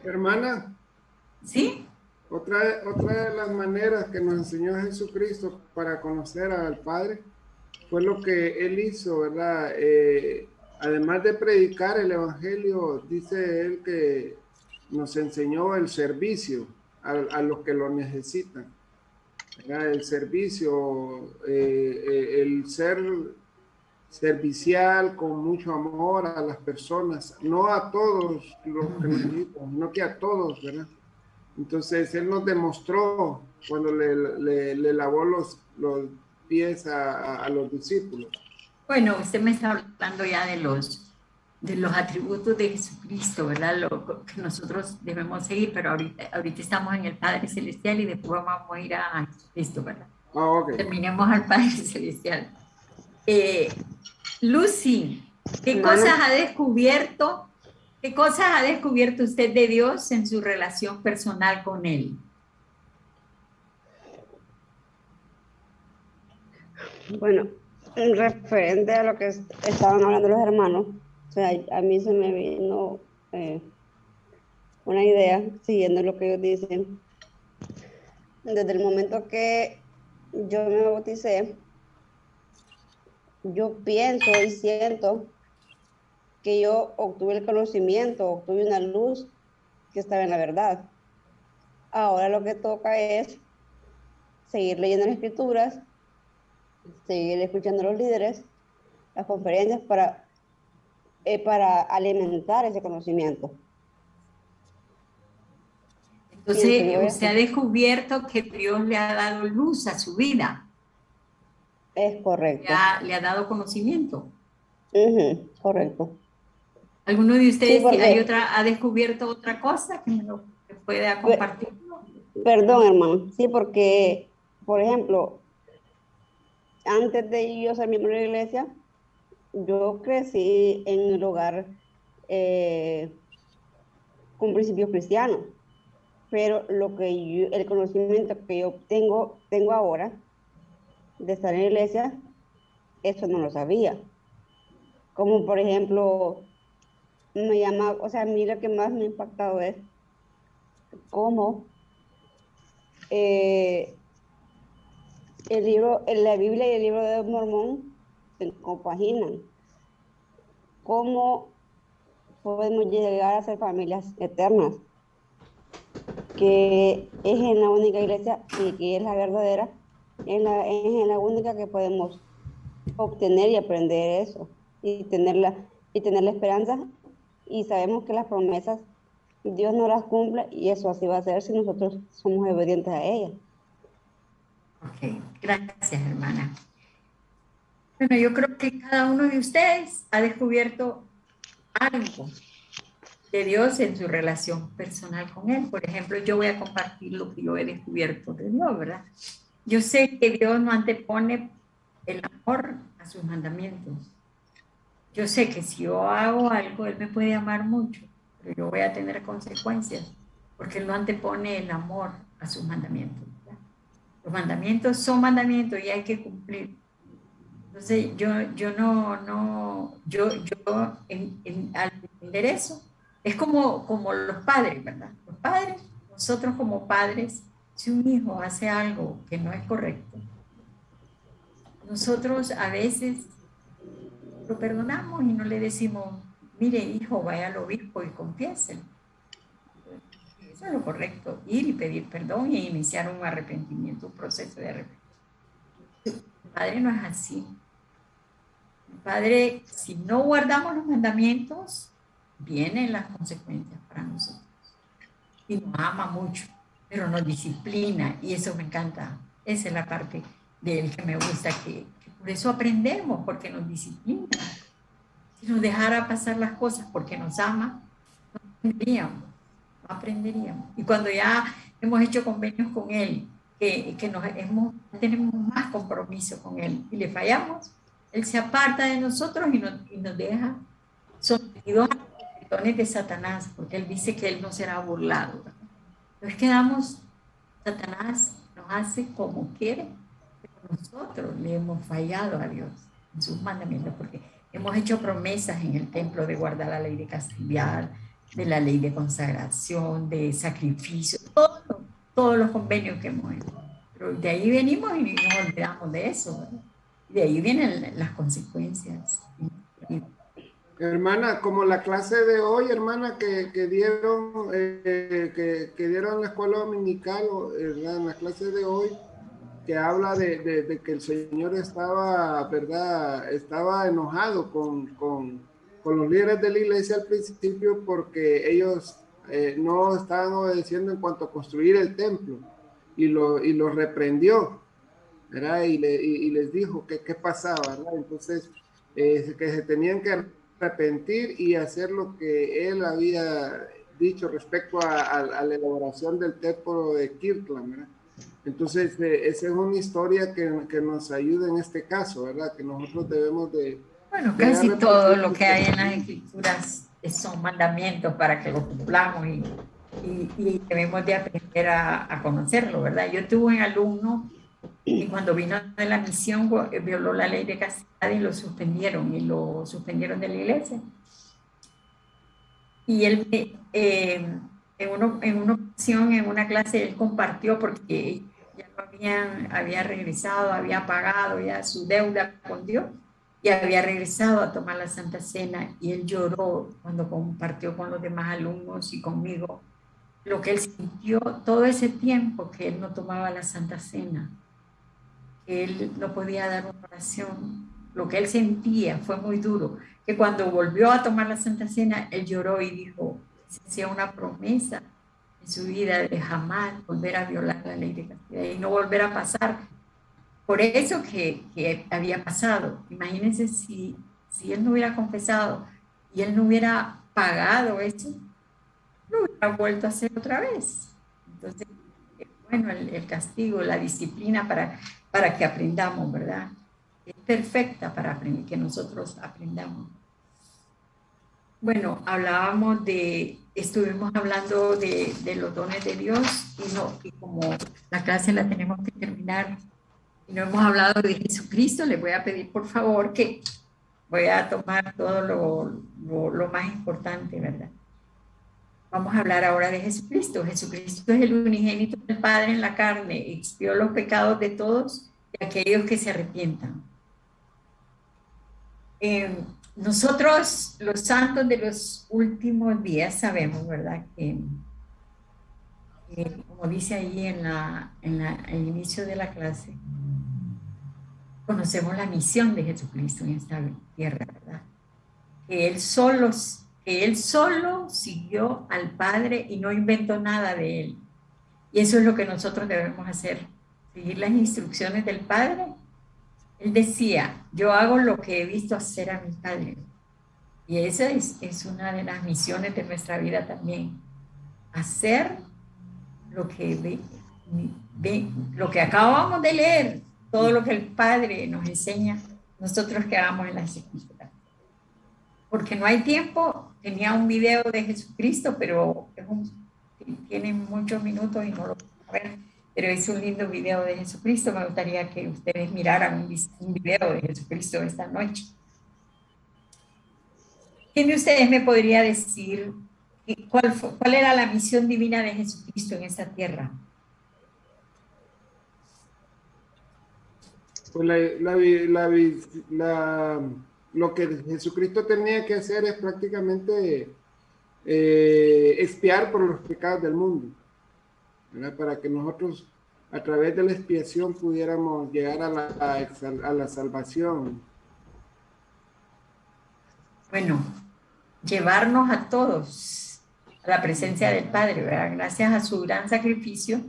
Hermana, ¿Sí? otra de las maneras que nos enseñó Jesucristo para conocer al Padre fue lo que Él hizo, ¿verdad? Además de predicar el Evangelio, dice Él que nos enseñó el servicio a los que lo necesitan, ¿verdad? El servicio, el ser servicial con mucho amor a las personas, no a todos los que necesitan, no que a todos, ¿verdad? Entonces Él nos demostró cuando le lavó los pies a los discípulos. Bueno, usted me está hablando ya de los atributos de Jesucristo, ¿verdad? Lo que nosotros debemos seguir, pero ahorita estamos en el Padre Celestial y después vamos a ir a Cristo, ¿verdad? Ok. Terminemos al Padre Celestial. Lucy, ¿qué Hermana. cosas ha descubierto usted de Dios en su relación personal con Él? Bueno, referente a lo que estaban hablando los hermanos, o sea, a mí se me vino una idea, siguiendo lo que ellos dicen. Desde el momento que yo me bauticé, yo pienso y siento que yo obtuve el conocimiento, obtuve una luz que estaba en la verdad. Ahora lo que toca es seguir leyendo las escrituras, seguir escuchando a los líderes, las conferencias para alimentar ese conocimiento. Entonces, usted ha descubierto que Dios le ha dado luz a su vida. Es correcto. Le ha dado conocimiento. Correcto. ¿Alguno de ustedes Sí, ha descubierto otra cosa que me lo pueda compartir? Perdón, hermano. Sí, porque, por ejemplo, antes de yo ser miembro de la iglesia, yo crecí en el hogar con principios cristianos, pero el conocimiento que yo tengo ahora de estar en la iglesia, eso no lo sabía. Como por ejemplo, a mí lo que más me ha impactado es cómo la Biblia y el libro de Mormón se compaginan. Cómo podemos llegar a ser familias eternas, que es en la única iglesia y que es la verdadera, es en la única que podemos obtener y aprender eso, y tener la esperanza, y sabemos que las promesas Dios no las cumple, y eso así va a ser si nosotros somos obedientes a ella. Ok, gracias, hermana. Bueno, yo creo que cada uno de ustedes ha descubierto algo de Dios en su relación personal con Él. Por ejemplo, yo voy a compartir lo que yo he descubierto de Dios, ¿verdad? Yo sé que Dios no antepone el amor a sus mandamientos. Yo sé que si yo hago algo, Él me puede amar mucho, pero yo voy a tener consecuencias, porque Él no antepone el amor a sus mandamientos, ¿verdad? Los mandamientos son mandamientos y hay que cumplir. Entonces, al entender eso, es como los padres, ¿verdad? Los padres, nosotros como padres, si un hijo hace algo que no es correcto, nosotros a veces lo perdonamos y no le decimos, mire hijo, vaya al obispo y confiéselo. Eso es lo correcto, ir y pedir perdón y iniciar un arrepentimiento, un proceso de arrepentimiento. El padre no es así. El padre, si no guardamos los mandamientos, vienen las consecuencias para nosotros. Y nos ama mucho, pero nos disciplina, y eso me encanta. Esa es la parte de él que me gusta, que por eso aprendemos, porque nos disciplina. Si nos dejara pasar las cosas porque nos ama, no aprenderíamos. Y cuando ya hemos hecho convenios con él, que tenemos más compromiso con él y le fallamos, Él se aparta de nosotros y nos deja sometidos a los dones de Satanás, porque Él dice que Él no será burlado. Entonces quedamos, Satanás nos hace como quiere, pero nosotros le hemos fallado a Dios en sus mandamientos, porque hemos hecho promesas en el templo de guardar la ley de castidad, de la ley de consagración, de sacrificio, todos los convenios que hemos hecho. Pero de ahí venimos y nos olvidamos de eso, ¿verdad? De ahí vienen las consecuencias. Hermana, como la clase de hoy, hermana, que dieron que dieron en la escuela dominical, en la clase de hoy, que habla de que el Señor estaba, ¿verdad? Estaba enojado con los líderes de la iglesia al principio porque ellos no estaban obedeciendo en cuanto a construir el templo y los reprendió, ¿verdad? Y les dijo que qué pasaba, ¿verdad? Entonces, que se tenían que arrepentir y hacer lo que él había dicho respecto a la elaboración del templo de Kirtland, ¿verdad? Entonces, esa es una historia que nos ayuda en este caso, ¿verdad? Que nosotros debemos de... Bueno, casi todo lo que hay en las escrituras son mandamientos para que lo cumplamos y debemos de aprender a conocerlo, ¿verdad? Yo tuve un alumno y cuando vino de la misión violó la ley de castidad y lo suspendieron de la iglesia. Y él en una ocasión, en una clase, él compartió porque ya no había regresado, había pagado ya su deuda con Dios y había regresado a tomar la Santa Cena, y él lloró cuando compartió con los demás alumnos y conmigo lo que él sintió todo ese tiempo que él no tomaba la Santa Cena, que él no podía dar una oración. Lo que él sentía fue muy duro, que cuando volvió a tomar la Santa Cena, él lloró y dijo, se hacía una promesa en su vida de jamás volver a violar la ley de castidad y no volver a pasar por eso que había pasado. Imagínense si él no hubiera confesado y él no hubiera pagado eso, no hubiera vuelto a hacer otra vez. Entonces, bueno, el castigo, la disciplina para que aprendamos, ¿verdad? Es perfecta para que nosotros aprendamos. Bueno, estuvimos hablando de los dones de Dios y como la clase la tenemos que terminar y no hemos hablado de Jesucristo, les voy a pedir por favor que voy a tomar todo lo más importante, ¿verdad? Vamos a hablar ahora de Jesucristo. Jesucristo es el unigénito del Padre en la carne, expió los pecados de todos y aquellos que se arrepientan. Nosotros, los santos de los últimos días, sabemos, ¿verdad? Que como dice ahí en el inicio de la clase, conocemos la misión de Jesucristo en esta tierra, ¿verdad? Que Él solo siguió al Padre y no inventó nada de Él. Y eso es lo que nosotros debemos hacer, seguir las instrucciones del Padre. Él decía, yo hago lo que he visto hacer a mi Padre. Y esa es una de las misiones de nuestra vida también. Hacer lo que lo que acabamos de leer, todo lo que el Padre nos enseña, nosotros que hagamos en las escrituras. Porque no hay tiempo. Tenía un video de Jesucristo, pero tiene muchos minutos y no lo puedo ver. Pero es un lindo video de Jesucristo. Me gustaría que ustedes miraran un video de Jesucristo esta noche. ¿Quién de ustedes me podría decir cuál era la misión divina de Jesucristo en esta tierra? Pues lo que Jesucristo tenía que hacer es prácticamente expiar por los pecados del mundo, ¿verdad? Para que nosotros a través de la expiación pudiéramos llegar a la salvación. Bueno, llevarnos a todos a la presencia del Padre, ¿verdad? Gracias a su gran sacrificio,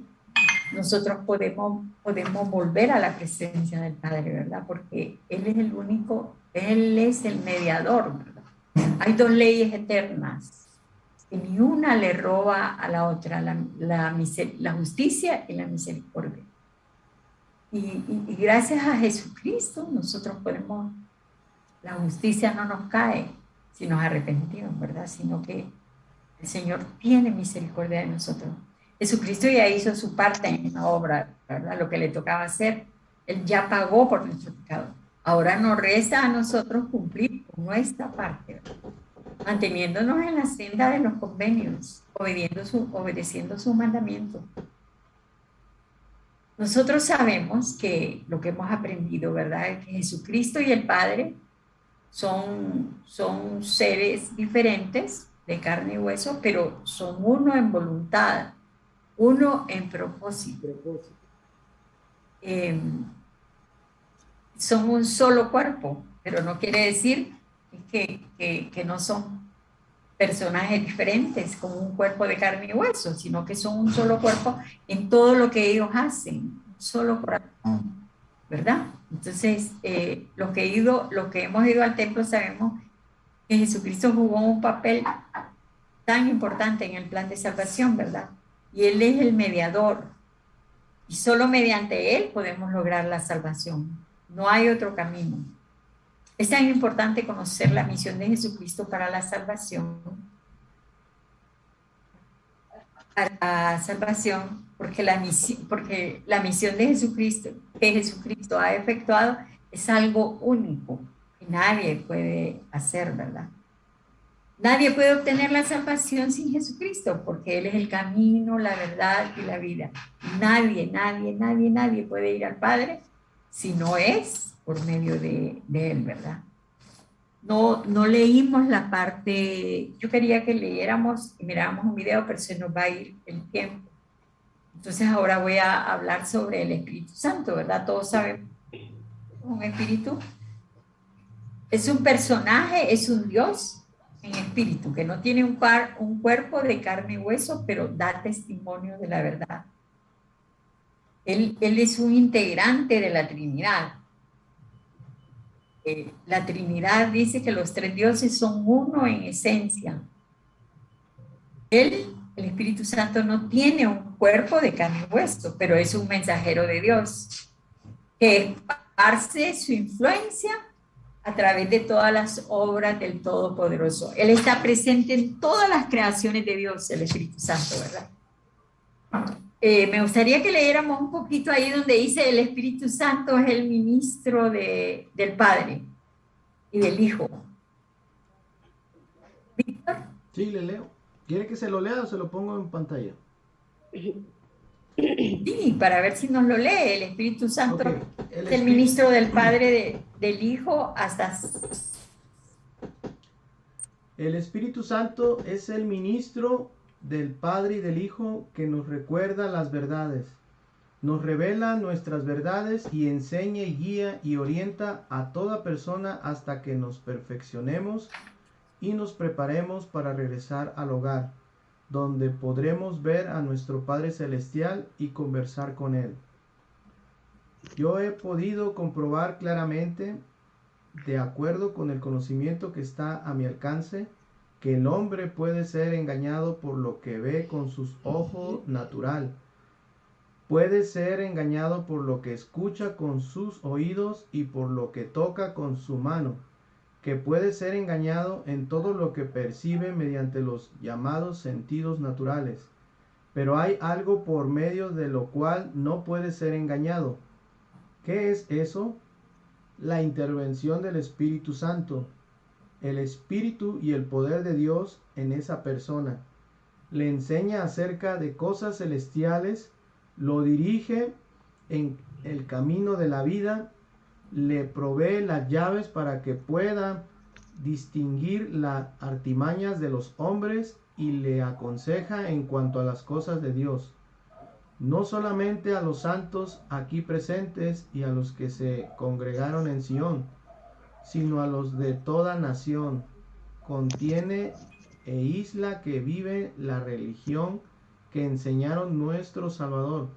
nosotros podemos volver a la presencia del Padre, ¿verdad? Porque Él es el único, Él es el mediador, ¿verdad? Hay dos leyes eternas, que ni una le roba a la otra, la justicia y la misericordia. Y gracias a Jesucristo nosotros podemos La justicia no nos cae si nos arrepentimos, ¿verdad? Sino que el Señor tiene misericordia de nosotros. Jesucristo ya hizo su parte en la obra, ¿verdad? Lo que le tocaba hacer, Él ya pagó por nuestro pecado. Ahora nos resta a nosotros cumplir con nuestra parte, ¿verdad? Manteniéndonos en la senda de los convenios, obedeciendo sus mandamientos. Nosotros sabemos que lo que hemos aprendido, ¿verdad? Es que Jesucristo y el Padre son seres diferentes de carne y hueso, pero son uno en voluntad, uno en propósito. Son un solo cuerpo, pero no quiere decir que no son personajes diferentes como un cuerpo de carne y hueso, sino que son un solo cuerpo en todo lo que ellos hacen, un solo corazón, ¿verdad? Entonces, los que hemos ido al templo sabemos que Jesucristo jugó un papel tan importante en el plan de salvación, ¿verdad? Y Él es el mediador. Y solo mediante Él podemos lograr la salvación. No hay otro camino. Es tan importante conocer la misión de Jesucristo para la salvación. Porque la misión de Jesucristo, que Jesucristo ha efectuado, es algo único que nadie puede hacer, ¿verdad? Nadie puede obtener la salvación sin Jesucristo, porque Él es el camino, la verdad y la vida. Nadie puede ir al Padre si no es por medio de Él, ¿verdad? No leímos la parte, yo quería que leyéramos y miráramos un video, pero se nos va a ir el tiempo. Entonces ahora voy a hablar sobre el Espíritu Santo, ¿verdad? Todos sabemos un espíritu. Es un personaje, es un Dios en espíritu, que no tiene un cuerpo de carne y hueso, pero da testimonio de la verdad. Él es un integrante de la Trinidad. La Trinidad dice que los tres dioses son uno en esencia. Él, el Espíritu Santo, no tiene un cuerpo de carne y hueso, pero es un mensajero de Dios que esparce su influencia a través de todas las obras del Todopoderoso. Él está presente en todas las creaciones de Dios, el Espíritu Santo, ¿verdad? Me gustaría que leyéramos un poquito ahí donde dice el Espíritu Santo es el ministro del Padre y del Hijo. ¿Víctor? Sí, le leo. ¿Quiere que se lo lea o se lo pongo en pantalla? Sí, para ver si nos lo lee. El Espíritu Santo Okay. es el ministro del Padre, del Hijo, hasta... El Espíritu Santo es el ministro del Padre y del Hijo que nos recuerda las verdades, nos revela nuestras verdades y enseña y guía y orienta a toda persona hasta que nos perfeccionemos y nos preparemos para regresar al hogar, donde podremos ver a nuestro Padre Celestial y conversar con Él. Yo he podido comprobar claramente, de acuerdo con el conocimiento que está a mi alcance, que el hombre puede ser engañado por lo que ve con sus ojos natural. Puede ser engañado por lo que escucha con sus oídos y por lo que toca con su mano, que puede ser engañado en todo lo que percibe mediante los llamados sentidos naturales. Pero hay algo por medio de lo cual no puede ser engañado. ¿Qué es eso? La intervención del Espíritu Santo. El Espíritu y el poder de Dios en esa persona. Le enseña acerca de cosas celestiales, lo dirige en el camino de la vida, le provee las llaves para que pueda distinguir las artimañas de los hombres y le aconseja en cuanto a las cosas de Dios. No solamente a los santos aquí presentes y a los que se congregaron en Sion, sino a los de toda nación. Contiene e isla que vive la religión que enseñaron nuestro Salvador,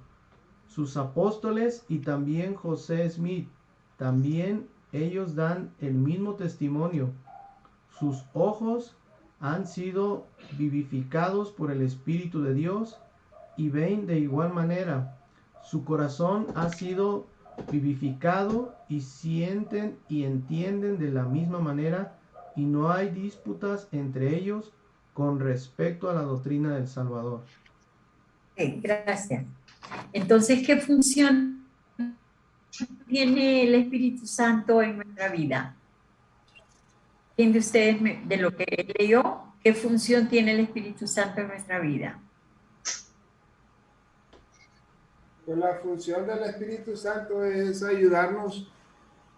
sus apóstoles y también José Smith. También ellos dan el mismo testimonio. Sus ojos han sido vivificados por el Espíritu de Dios y ven de igual manera. Su corazón ha sido vivificado y sienten y entienden de la misma manera y no hay disputas entre ellos con respecto a la doctrina del Salvador. Gracias. Entonces, ¿qué función tiene el Espíritu Santo en nuestra vida? ¿Quién de ustedes, de lo que leyó, qué función tiene el Espíritu Santo en nuestra vida? Pues la función del Espíritu Santo es ayudarnos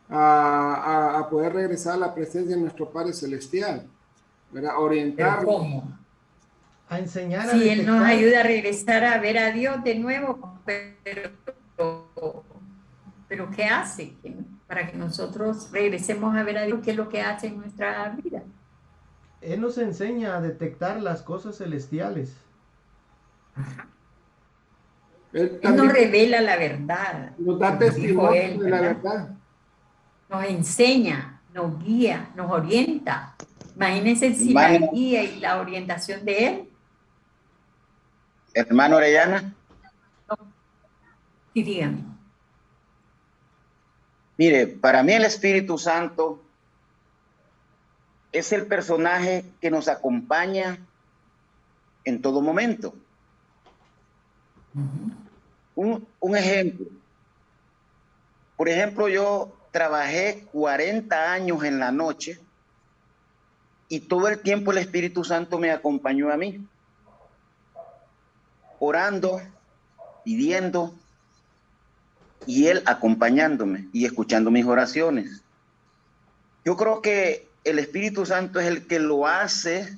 a poder regresar a la presencia de nuestro Padre Celestial, ¿verdad? ¿Pero Orientarnos. cómo? A enseñar a Sí, Él nos detectar. ayuda a regresar a ver a Dios de nuevo, pero ¿qué hace? Para que nosotros regresemos a ver a Dios, ¿qué es lo que hace en nuestra vida? Él nos enseña a detectar las cosas celestiales. Él Él nos también revela la verdad, nos da como dijo testimonio él, de la ¿verdad? verdad. Nos enseña, nos guía, nos orienta. Imagínense si la Hermano, guía y la orientación de Él, hermano Orellana, dirían. mire, para mí el Espíritu Santo es el personaje que nos acompaña en todo momento. Un ejemplo. Por ejemplo, yo trabajé 40 años en la noche y todo el tiempo el Espíritu Santo me acompañó a mí, orando, pidiendo, y Él acompañándome y escuchando mis oraciones. Yo creo que el Espíritu Santo es el que lo hace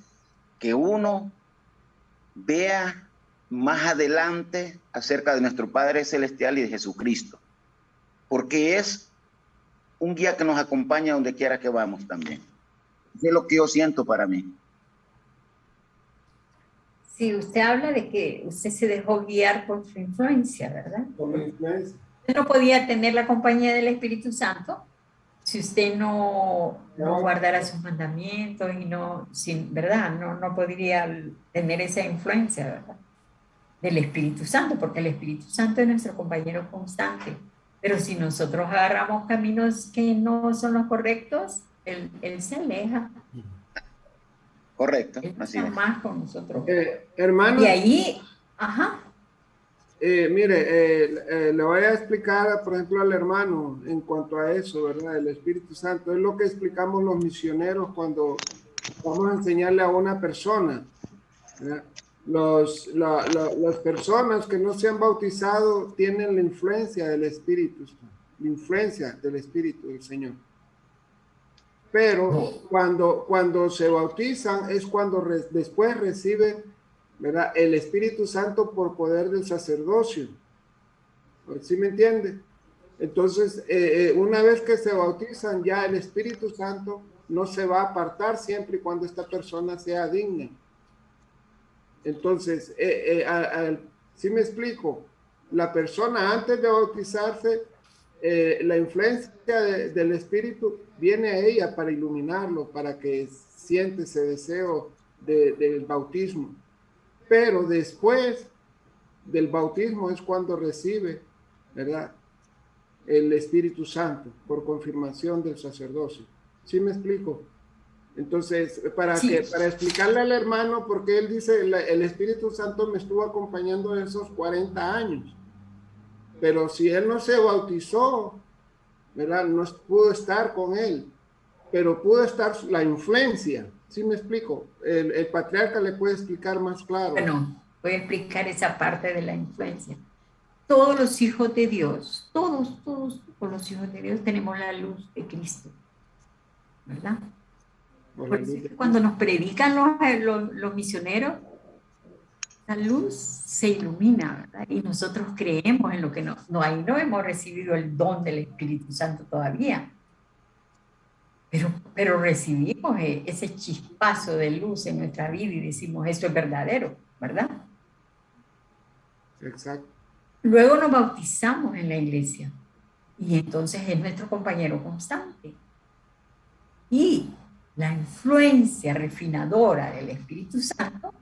que uno vea más adelante acerca de nuestro Padre Celestial y de Jesucristo, porque es un guía que nos acompaña donde quiera que vamos también. Es lo que yo siento para mí. Sí, usted habla de que usted se dejó guiar por su influencia, ¿verdad? Por la influencia. Usted no podía tener la compañía del Espíritu Santo si usted no guardara sus mandamientos y no, sin, ¿verdad? No podría tener esa influencia, ¿verdad? Del Espíritu Santo, porque el Espíritu Santo es nuestro compañero constante. Pero si nosotros agarramos caminos que no son los correctos, él se aleja. Correcto, Él así está es. más con nosotros. Hermano, Y ahí, ajá. mire, le voy a explicar, por ejemplo, al hermano en cuanto a eso, ¿verdad? El Espíritu Santo es lo que explicamos los misioneros cuando vamos a enseñarle a una persona, ¿verdad? Las personas que no se han bautizado tienen la influencia del Espíritu, la influencia del Espíritu del Señor. Pero cuando se bautizan es cuando después reciben, ¿verdad?, el Espíritu Santo por poder del sacerdocio. ¿Sí me entiende? Entonces, una vez que se bautizan, ya el Espíritu Santo no se va a apartar siempre y cuando esta persona sea digna. Entonces, ¿sí me explico? La persona antes de bautizarse, la influencia del Espíritu viene a ella para iluminarlo, para que siente ese deseo del bautismo. Pero después del bautismo es cuando recibe, ¿verdad?, el Espíritu Santo por confirmación del sacerdocio. ¿Sí me explico? Entonces, para explicarle al hermano, porque él dice, el Espíritu Santo me estuvo acompañando esos 40 años. Pero si él no se bautizó, ¿verdad?, no pudo estar con él, pero pudo estar la influencia. ¿Sí me explico? El patriarca le puede explicar más claro. Bueno, voy a explicar esa parte de la influencia. Todos los hijos de Dios, todos los hijos de Dios tenemos la luz de Cristo, ¿verdad? Por eso es que cuando nos predican los misioneros, la luz se ilumina, ¿verdad? Y nosotros creemos en lo que ahí no hemos recibido el don del Espíritu Santo todavía. Pero recibimos ese chispazo de luz en nuestra vida y decimos, esto es verdadero, ¿verdad? Exacto. Luego nos bautizamos en la iglesia y entonces es nuestro compañero constante. Y la influencia refinadora del Espíritu Santo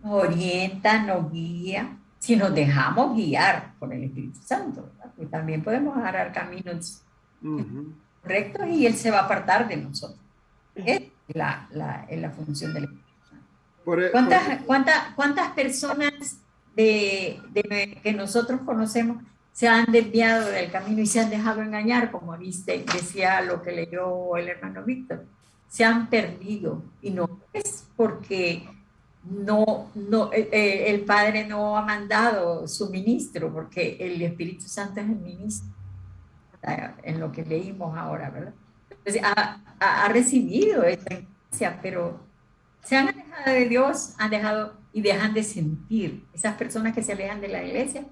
nos orienta, nos guía, si nos dejamos guiar por el Espíritu Santo, ¿verdad? Porque también podemos agarrar caminos correctos y Él se va a apartar de nosotros. Es la función del Espíritu Santo. ¿Cuántas personas que nosotros conocemos se han desviado del camino y se han dejado engañar, como decía lo que leyó el hermano Víctor? Se han perdido, y no es porque el Padre no ha mandado su ministro, porque el Espíritu Santo es el ministro, en lo que leímos ahora, ¿verdad? Entonces, ha recibido esta iglesia, pero se han alejado de Dios, y dejan de sentir. Esas personas que se alejan de la iglesia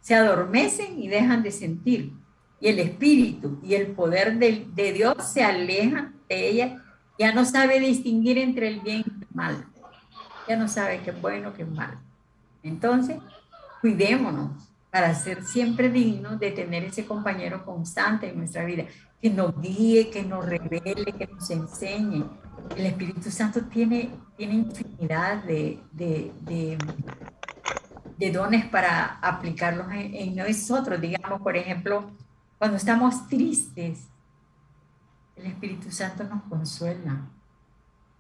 se adormecen y dejan de sentir. Y el Espíritu y el poder de Dios se alejan de ella. Ya no sabe distinguir entre el bien y el mal. Ya no sabe qué es bueno, qué es malo. Entonces, cuidémonos para ser siempre dignos de tener ese compañero constante en nuestra vida, que nos guíe, que nos revele, que nos enseñe. El Espíritu Santo tiene infinidad de dones para aplicarlos en nosotros. Digamos, por ejemplo, cuando estamos tristes, el Espíritu Santo nos consuela.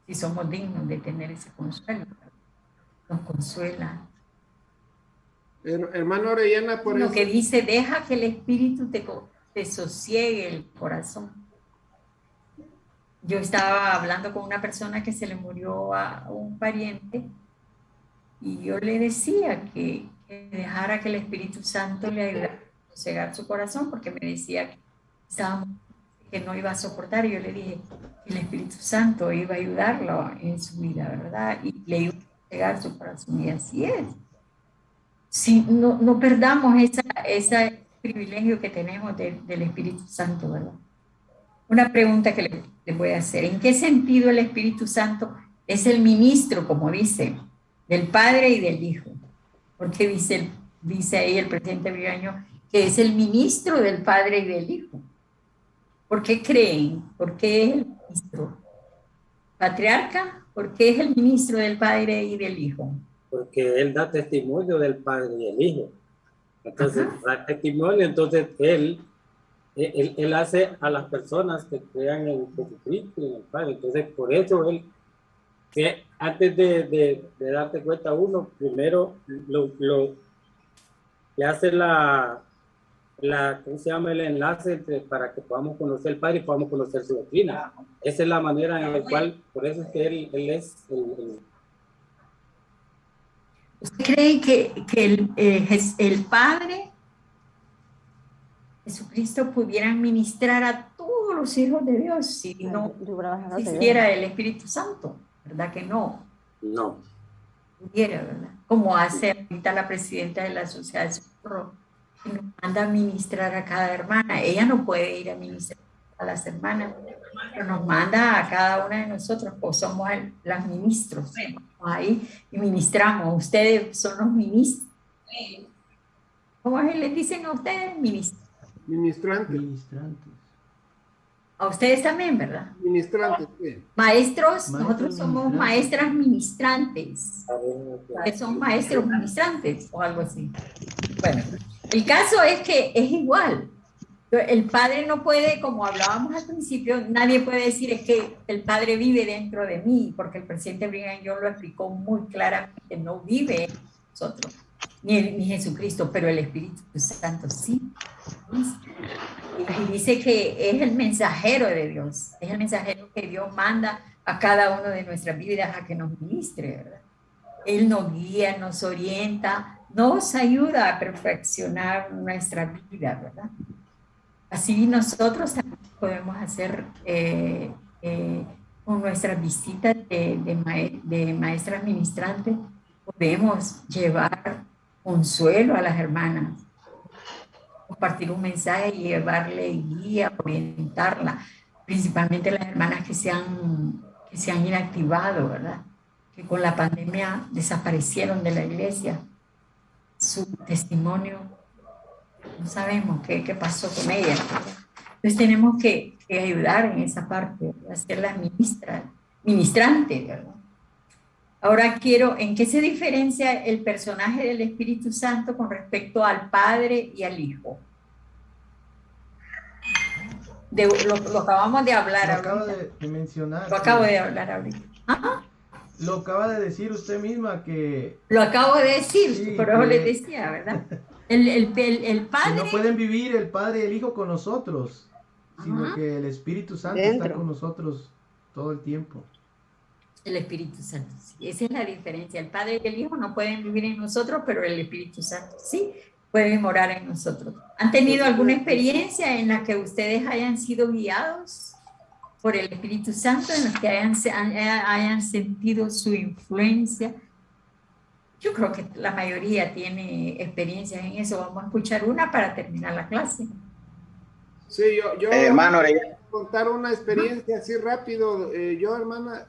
Si somos dignos de tener ese consuelo, nos consuela. Hermano Orellana, por lo eso... que dice, deja que el Espíritu te sosiegue el corazón. Yo estaba hablando con una persona que se le murió a un pariente y yo le decía que dejara que el Espíritu Santo le ayudara a sosegar su corazón, porque me decía que no iba a soportar, y yo le dije que el Espíritu Santo iba a ayudarlo en su vida, ¿verdad? Y le iba a sosegar su corazón, y así es. Si no perdamos ese privilegio que tenemos del Espíritu Santo, ¿verdad? Una pregunta que les voy a hacer: ¿en qué sentido el Espíritu Santo es el ministro, como dice, del Padre y del Hijo? Porque dice ahí el presidente Brigaño que es el ministro del Padre y del Hijo. ¿Por qué creen? ¿Por qué es el ministro? ¿Patriarca? ¿Por qué es el ministro del Padre y del Hijo? Porque él da testimonio del Padre y del Hijo. Entonces, da testimonio, entonces él hace a las personas que crean en Jesucristo y en el Padre. Entonces, por eso él, que antes de darte cuenta uno, primero le hace ¿cómo se llama? El enlace para que podamos conocer el Padre y podamos conocer su doctrina. Esa es la manera en la cual, por eso es que él es ¿Usted cree que el Padre, Jesucristo, pudiera ministrar a todos los hijos de Dios si no existiera el Espíritu Santo? ¿Verdad que no? No. Pudiera, ¿verdad? Como hace ahorita la presidenta de la Sociedad de Socorro, que nos manda a ministrar a cada hermana. Ella no puede ir a ministrar a las hermanas, pero nos manda a cada una de nosotros, o somos las ministros. Ahí y ministramos. Ustedes son los ministros. ¿Cómo les dicen a ustedes? Ministrantes. A ustedes también, ¿verdad? Ministrantes, sí. Maestros, nosotros somos maestras ministrantes. Ustedes son maestros ministrantes o algo así. Bueno, el caso es que es igual. El Padre no puede, como hablábamos al principio, nadie puede decir es que el Padre vive dentro de mí, porque el presidente Brigham Young lo explicó muy claramente, no vive en nosotros, ni Jesucristo, pero el Espíritu Santo sí. Y dice que es el mensajero de Dios, es el mensajero que Dios manda a cada uno de nuestras vidas a que nos ministre, ¿verdad? Él nos guía, nos orienta, nos ayuda a perfeccionar nuestra vida, ¿verdad? Así nosotros también podemos hacer con nuestras visitas de maestras ministrantes, podemos llevar consuelo a las hermanas, compartir un mensaje y llevarle guía, orientarla, principalmente las hermanas que se han inactivado, ¿verdad? Que con la pandemia desaparecieron de la iglesia. Su testimonio, no sabemos qué pasó con ella. Entonces tenemos que ayudar en esa parte, hacerlas ministrantes, ¿verdad? Ahora quiero, ¿en qué se diferencia el personaje del Espíritu Santo con respecto al Padre y al Hijo? Lo acabamos de hablar Lo acaba ahorita. de mencionar. Lo acabo de hablar ahorita. ¿Ah? Lo acaba de decir usted misma que, Lo acabo de decir, sí, por eso les que, decía, ¿verdad? El que Padre. no pueden vivir el Padre y el Hijo con nosotros, sino Ajá. que el Espíritu Santo está Dentro. con nosotros todo el tiempo. El Espíritu Santo, sí. Esa es la diferencia. El Padre y el Hijo no pueden vivir en nosotros, pero el Espíritu Santo sí puede morar en nosotros. ¿Han tenido alguna experiencia en la que ustedes hayan sido guiados por el Espíritu Santo, en la que hayan sentido su influencia? Yo creo que la mayoría tiene experiencias en eso. Vamos a escuchar una para terminar la clase. Sí, yo Hermano voy Orellana. a contar una experiencia así rápido. Yo, hermana,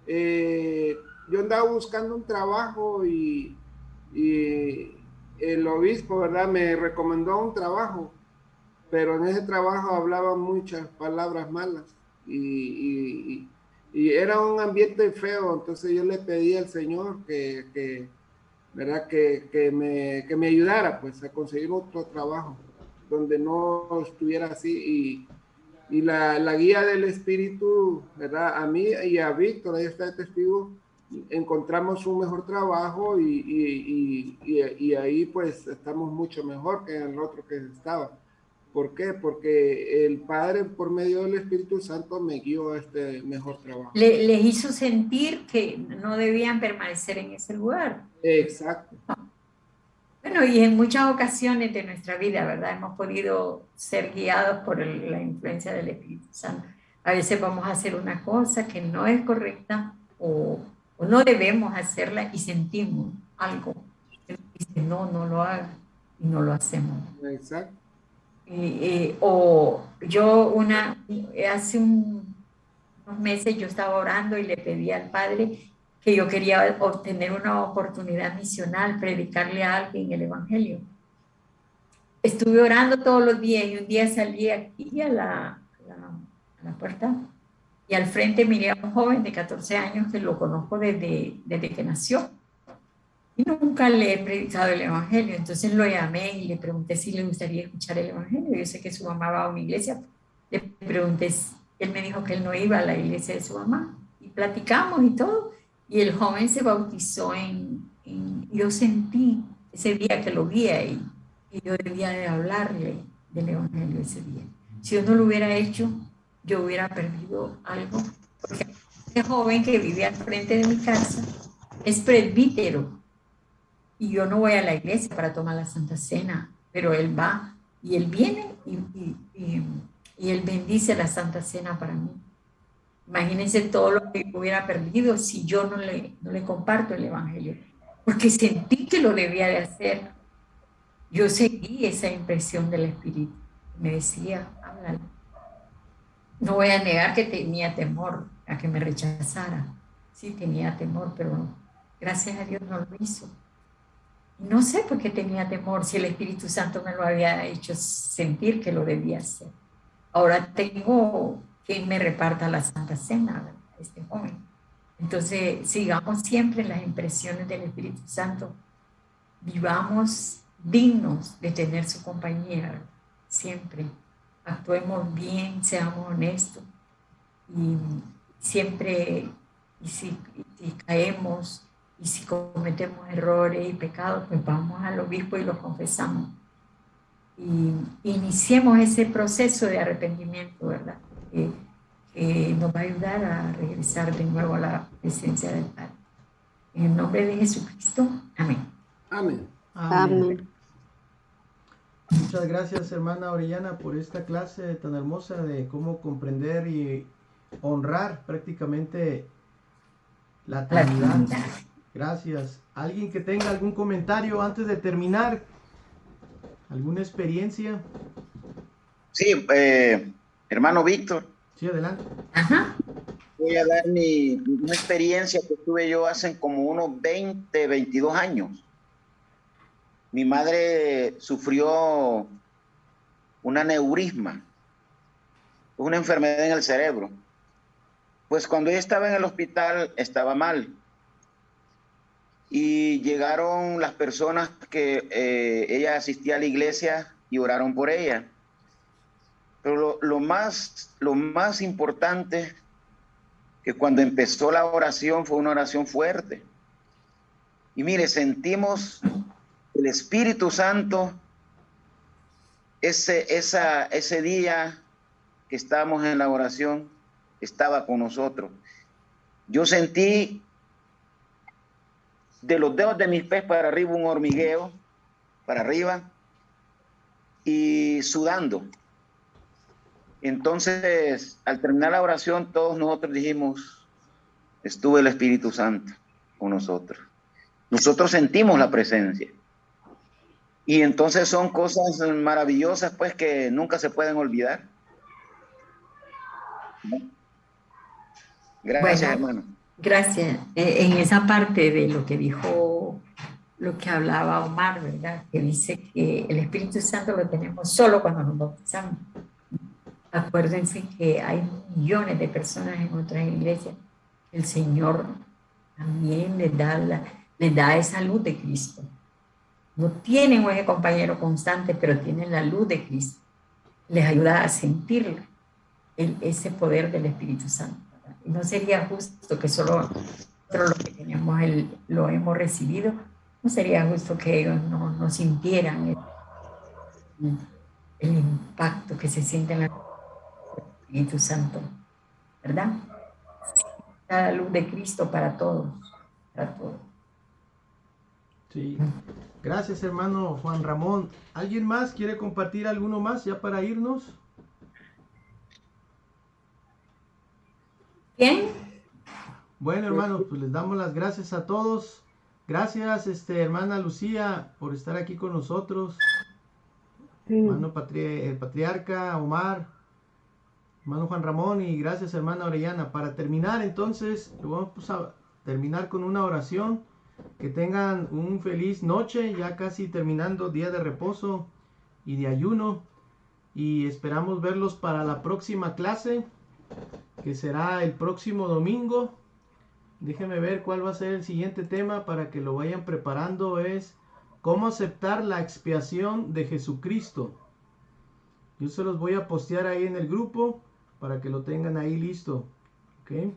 yo andaba buscando un trabajo y el obispo, ¿verdad? Me recomendó un trabajo, pero en ese trabajo hablaban muchas palabras malas y era un ambiente feo. Entonces yo le pedí al Señor ¿verdad? Que me ayudara pues a conseguir otro trabajo donde no estuviera así y la guía del Espíritu, ¿verdad? A mí y a Víctor, ahí está el testigo, encontramos un mejor trabajo y ahí pues estamos mucho mejor que en el otro que estaba. ¿Por qué? Porque el Padre por medio del Espíritu Santo me guió a este mejor trabajo. Les hizo sentir que no debían permanecer en ese lugar. Exacto. Bueno, y en muchas ocasiones de nuestra vida, ¿verdad? Hemos podido ser guiados por la influencia del Espíritu Santo. A veces vamos a hacer una cosa que no es correcta o no debemos hacerla y sentimos algo. Y dice, no, no lo hagas y no lo hacemos. Exacto. O yo hace unos meses yo estaba orando y le pedí al Padre que yo quería obtener una oportunidad misional, predicarle a alguien el Evangelio. Estuve orando todos los días y un día salí aquí a la puerta y al frente miré a un joven de 14 años que lo conozco desde que nació y nunca le he predicado el Evangelio. Entonces lo llamé y le pregunté si le gustaría escuchar el Evangelio. Yo sé que su mamá va a una iglesia. Le pregunté, él me dijo que él no iba a la iglesia de su mamá y platicamos y todo. Y el joven se bautizó yo sentí ese día que lo vi ahí, y yo debía de hablarle del Evangelio ese día. Si yo no lo hubiera hecho, yo hubiera perdido algo. Porque ese joven que vive al frente de mi casa es presbítero. Y yo no voy a la iglesia para tomar la Santa Cena, pero él va y él viene y él bendice la Santa Cena para mí. Imagínense todo lo que hubiera perdido si yo no le comparto el Evangelio, porque sentí que lo debía de hacer. Yo seguí esa impresión del Espíritu. Me decía, háblale. No voy a negar que tenía temor a que me rechazara. Sí, tenía temor, pero gracias a Dios no lo hizo. No sé por qué tenía temor, si el Espíritu Santo me lo había hecho sentir que lo debía hacer. Ahora tengo quien me reparta la Santa Cena, ¿verdad? Este joven. Entonces, sigamos siempre las impresiones del Espíritu Santo. Vivamos dignos de tener su compañía, ¿verdad? Siempre. Actuemos bien, seamos honestos. Y siempre, y si caemos, y si cometemos errores y pecados, pues vamos al obispo y los confesamos. Y iniciemos ese proceso de arrepentimiento, ¿verdad? Que nos va a ayudar a regresar de nuevo a la presencia del Padre. En el nombre de Jesucristo, amén. Amén. Amén. Muchas gracias, hermana Orellana, por esta clase tan hermosa de cómo comprender y honrar prácticamente la Trinidad. Gracias. ¿Alguien que tenga algún comentario antes de terminar? ¿Alguna experiencia? Sí, hermano Víctor. Sí, adelante. Ajá. Voy a dar una experiencia que tuve yo hace como unos 20, 22 años. Mi madre sufrió un aneurisma, una enfermedad en el cerebro. Pues cuando ella estaba en el hospital estaba mal. y llegaron las personas que ella asistía a la iglesia y oraron por ella. Pero lo más importante, que cuando empezó la oración fue una oración fuerte. Y mire, sentimos el Espíritu Santo ese día que estábamos en la oración, estaba con nosotros. Yo sentí de los dedos de mis pies para arriba un hormigueo, para arriba, y sudando. Entonces, al terminar la oración, todos nosotros dijimos, estuvo el Espíritu Santo con nosotros. Nosotros sentimos la presencia. Y entonces son cosas maravillosas, pues, que nunca se pueden olvidar. Gracias, Bueno, hermano. gracias. En esa parte de lo que dijo, lo que hablaba Omar, ¿verdad? Que dice que el Espíritu Santo lo tenemos solo cuando nos bautizamos. Acuérdense que hay millones de personas en otras iglesias. El Señor también les da esa luz de Cristo. No tienen un compañero constante, pero tienen la luz de Cristo. Les ayuda a sentir ese poder del Espíritu Santo. Y no sería justo que solo nosotros lo que tenemos lo hemos recibido. No sería justo que ellos no sintieran el impacto que se siente en el Espíritu Santo, ¿verdad? La luz de Cristo para todos, para todos. Sí. Gracias, hermano Juan Ramón. ¿Alguien más quiere compartir alguno más ya para irnos? ¿Bien? Bueno, hermanos, pues les damos las gracias a todos. Gracias, hermana Lucía, por estar aquí con nosotros. Hermano patriarca Omar, hermano Juan Ramón, y gracias, hermana Orellana. Para terminar, entonces, vamos a terminar con una oración. Que tengan un feliz noche, ya casi terminando día de reposo y de ayuno. Y esperamos verlos para la próxima clase, que será el próximo domingo. Déjenme ver cuál va a ser el siguiente tema para que lo vayan preparando. Es cómo aceptar la expiación de Jesucristo. Yo se los voy a postear ahí en el grupo para que lo tengan ahí listo. ¿Okay?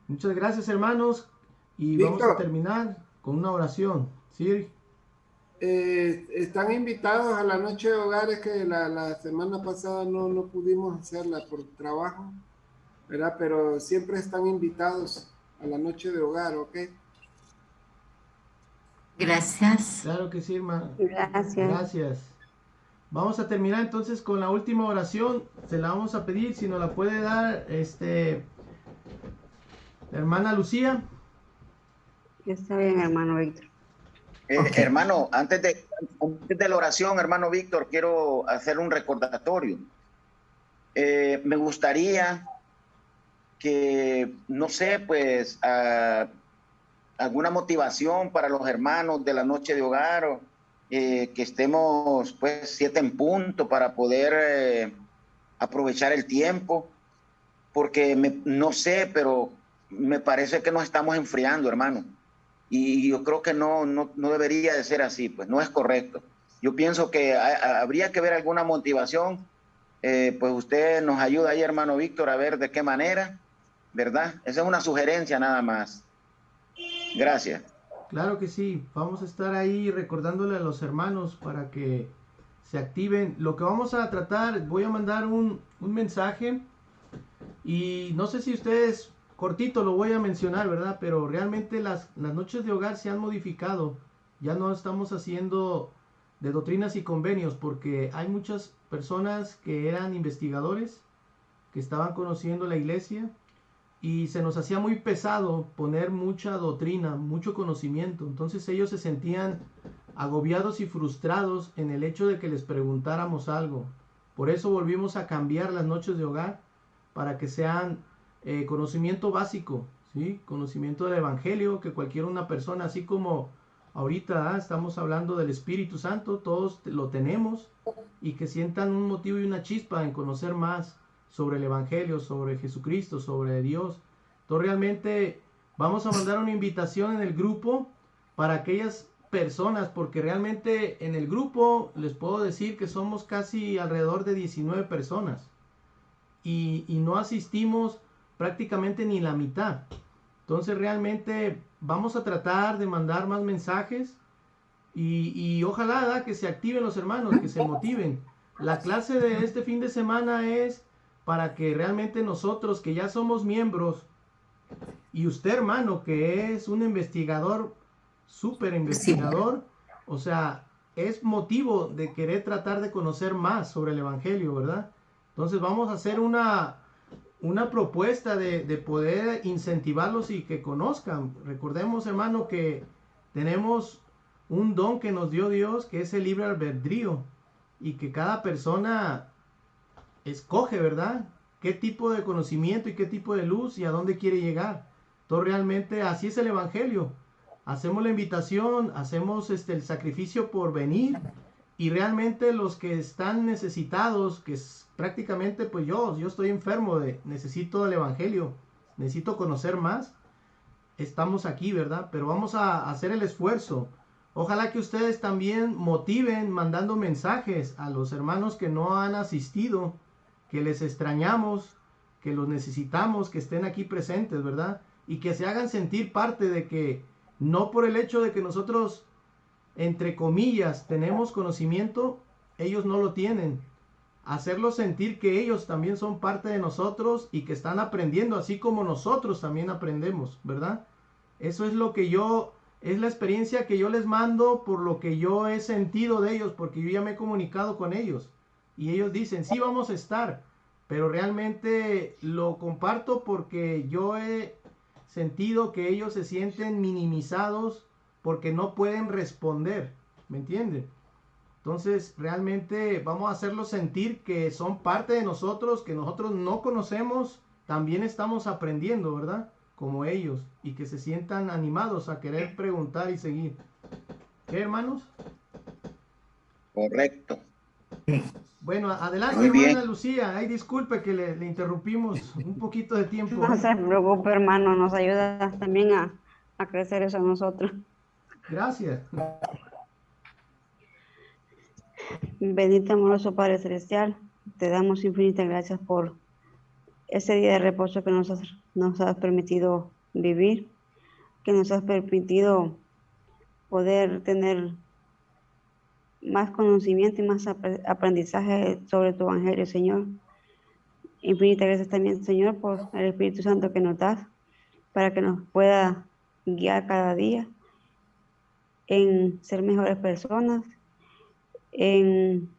Muchas gracias, hermanos. Y Víctor, vamos a terminar con una oración. ¿Sí? están invitados a la noche de hogares que la semana pasada no pudimos hacerla por trabajo, ¿verdad? Pero siempre están invitados a la noche de hogar, ¿ok? Gracias. Claro que sí, hermano. Gracias. Gracias. Vamos a terminar entonces con la última oración. Se la vamos a pedir, si nos la puede dar la hermana Lucía. Está bien, hermano Víctor. Okay. Hermano, antes de la oración, hermano Víctor, quiero hacer un recordatorio. Me gustaría que, no sé, pues, alguna motivación para los hermanos de la noche de hogar, o, que estemos, pues, 7 en punto para poder aprovechar el tiempo, porque no sé, pero me parece que nos estamos enfriando, hermano. Y yo creo que no debería de ser así, pues no es correcto. Yo pienso que habría que ver alguna motivación. Pues usted nos ayuda ahí, hermano Víctor, a ver de qué manera, ¿verdad? Esa es una sugerencia nada más. Gracias. Claro que sí, vamos a estar ahí recordándole a los hermanos para que se activen. Lo que vamos a tratar, voy a mandar un mensaje y no sé si ustedes, cortito lo voy a mencionar, ¿verdad? Pero realmente las noches de hogar se han modificado. Ya no estamos haciendo de doctrinas y convenios porque hay muchas personas que eran investigadores, que estaban conociendo la iglesia y se nos hacía muy pesado poner mucha doctrina, mucho conocimiento. Entonces ellos se sentían agobiados y frustrados en el hecho de que les preguntáramos algo. Por eso volvimos a cambiar las noches de hogar para que sean conocimiento básico, ¿sí? Conocimiento del evangelio, que cualquier una persona, así como ahorita estamos hablando del Espíritu Santo, todos lo tenemos, y que sientan un motivo y una chispa en conocer más sobre el evangelio, sobre Jesucristo, sobre Dios. Entonces realmente vamos a mandar una invitación en el grupo para aquellas personas, porque realmente en el grupo les puedo decir que somos casi alrededor de 19 personas y no asistimos prácticamente ni la mitad. Entonces realmente vamos a tratar de mandar más mensajes y ojalá, ¿verdad?, que se activen los hermanos, que se motiven. La clase de este fin de semana es para que realmente nosotros, que ya somos miembros, y usted, hermano, que es un investigador, súper investigador, o sea, es motivo de querer tratar de conocer más sobre el Evangelio, ¿verdad? Entonces vamos a hacer una propuesta de poder incentivarlos y que conozcan. Recordemos, hermano, que tenemos un don que nos dio Dios, que es el libre albedrío, y que cada persona escoge, ¿verdad?, qué tipo de conocimiento y qué tipo de luz y a dónde quiere llegar. Entonces realmente así es el Evangelio. Hacemos la invitación, hacemos el sacrificio por venir, y realmente los que están necesitados, que es prácticamente pues yo estoy enfermo, necesito el Evangelio, necesito conocer más, estamos aquí, ¿verdad? Pero vamos a hacer el esfuerzo. Ojalá que ustedes también motiven mandando mensajes a los hermanos que no han asistido, que les extrañamos, que los necesitamos, que estén aquí presentes, ¿verdad? Y que se hagan sentir parte de que no por el hecho de que nosotros, entre comillas, tenemos conocimiento, ellos no lo tienen. Hacerlos sentir que ellos también son parte de nosotros y que están aprendiendo así como nosotros también aprendemos, ¿verdad? Eso es lo que es la experiencia que yo les mando por lo que yo he sentido de ellos, porque yo ya me he comunicado con ellos. Y ellos dicen, sí, vamos a estar, pero realmente lo comparto porque yo he sentido que ellos se sienten minimizados porque no pueden responder, ¿me entienden? Entonces realmente vamos a hacerlos sentir que son parte de nosotros, que nosotros no conocemos, también estamos aprendiendo, ¿verdad?, como ellos, y que se sientan animados a querer preguntar y seguir. ¿Qué, hermanos? Correcto. Bueno, adelante, Muy bien. hermana Lucía. Ay, disculpe que le interrumpimos un poquito de tiempo. No se preocupe, hermano, nos ayuda también a crecer eso a nosotros. Gracias. Bendito amoroso Padre Celestial, te damos infinitas gracias por ese día de reposo que nos has permitido vivir, que nos has permitido poder tener más conocimiento y más aprendizaje sobre tu Evangelio, Señor. Infinitas gracias también, Señor, por el Espíritu Santo que nos das, para que nos pueda guiar cada día en ser mejores personas, en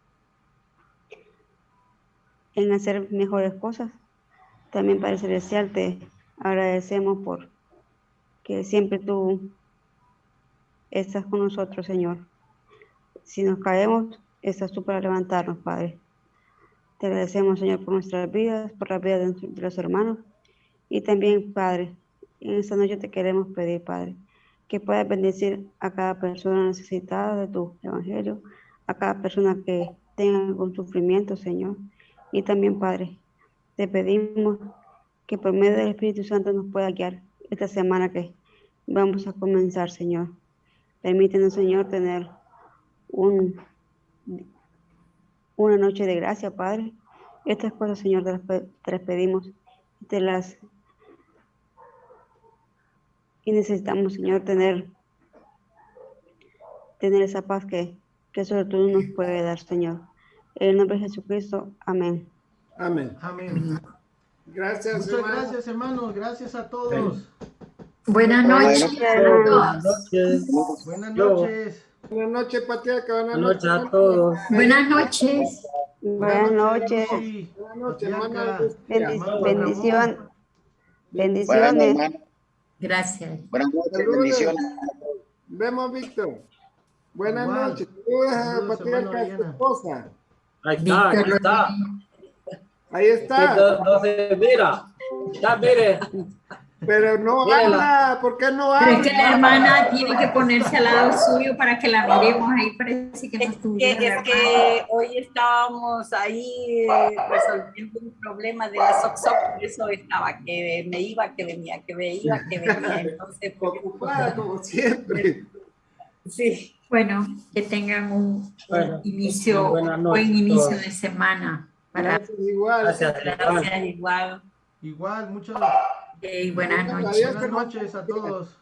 hacer mejores cosas. También, Padre Celestial, te agradecemos por que siempre tú estás con nosotros, Señor. Si nos caemos, estás tú para levantarnos, Padre. Te agradecemos, Señor, por nuestras vidas, por la vida de los hermanos. Y también, Padre, en esta noche te queremos pedir, Padre, que puedas bendecir a cada persona necesitada de tu Evangelio, a cada persona que tenga algún sufrimiento, Señor. Y también, Padre, te pedimos que por medio del Espíritu Santo nos pueda guiar esta semana que vamos a comenzar, Señor. Permítenos, Señor, tener una noche de gracia, Padre. Estas cosas, Señor, te las pedimos y necesitamos, Señor, tener esa paz que solo tú nos puedes dar, Señor. En el nombre de Jesucristo, amén. Amén. Amén. Gracias, Muchas hermano. gracias, hermanos. Gracias a todos. Buenas noches a Buenas todos. noches. Buenas noches. Buenas noches, Patriarca. Buenas noches a todos. Buenas noches. Buenas noches. Lucy, Buenas noches, Patriarca, hermana Lucía. hermano Bendición. Ramón. Bendiciones. Bueno, hermano, Gracias. buenas noches, Saludos. bendiciones. Vemos, Víctor. Buenas Igual. noches. Saludos a Saludos, Patriarca, hermana a su Oriana. esposa. Ahí está, ahí Víctor está. Ahí Que está. no se mira. Ya, mire. Pero no Mírela. habla. ¿Por qué no Pero es que habla? la hermana tiene que ponerse al lado suyo para que la miremos. Ahí parece que no Es estuviera. que, la es que hoy estábamos ahí resolviendo un problema de la SOCSOC, por eso estaba que me iba, que venía, que me iba, que venía. Entonces, Ocupada como siempre. Sí. Bueno, que tengan un Bueno, inicio, buenas un buen noches inicio todos. de semana. Para Gracias, igual. Gracias. Gracias, igual. Igual, muchas buenas noches. Adiós, buenas hermano. noches a todos.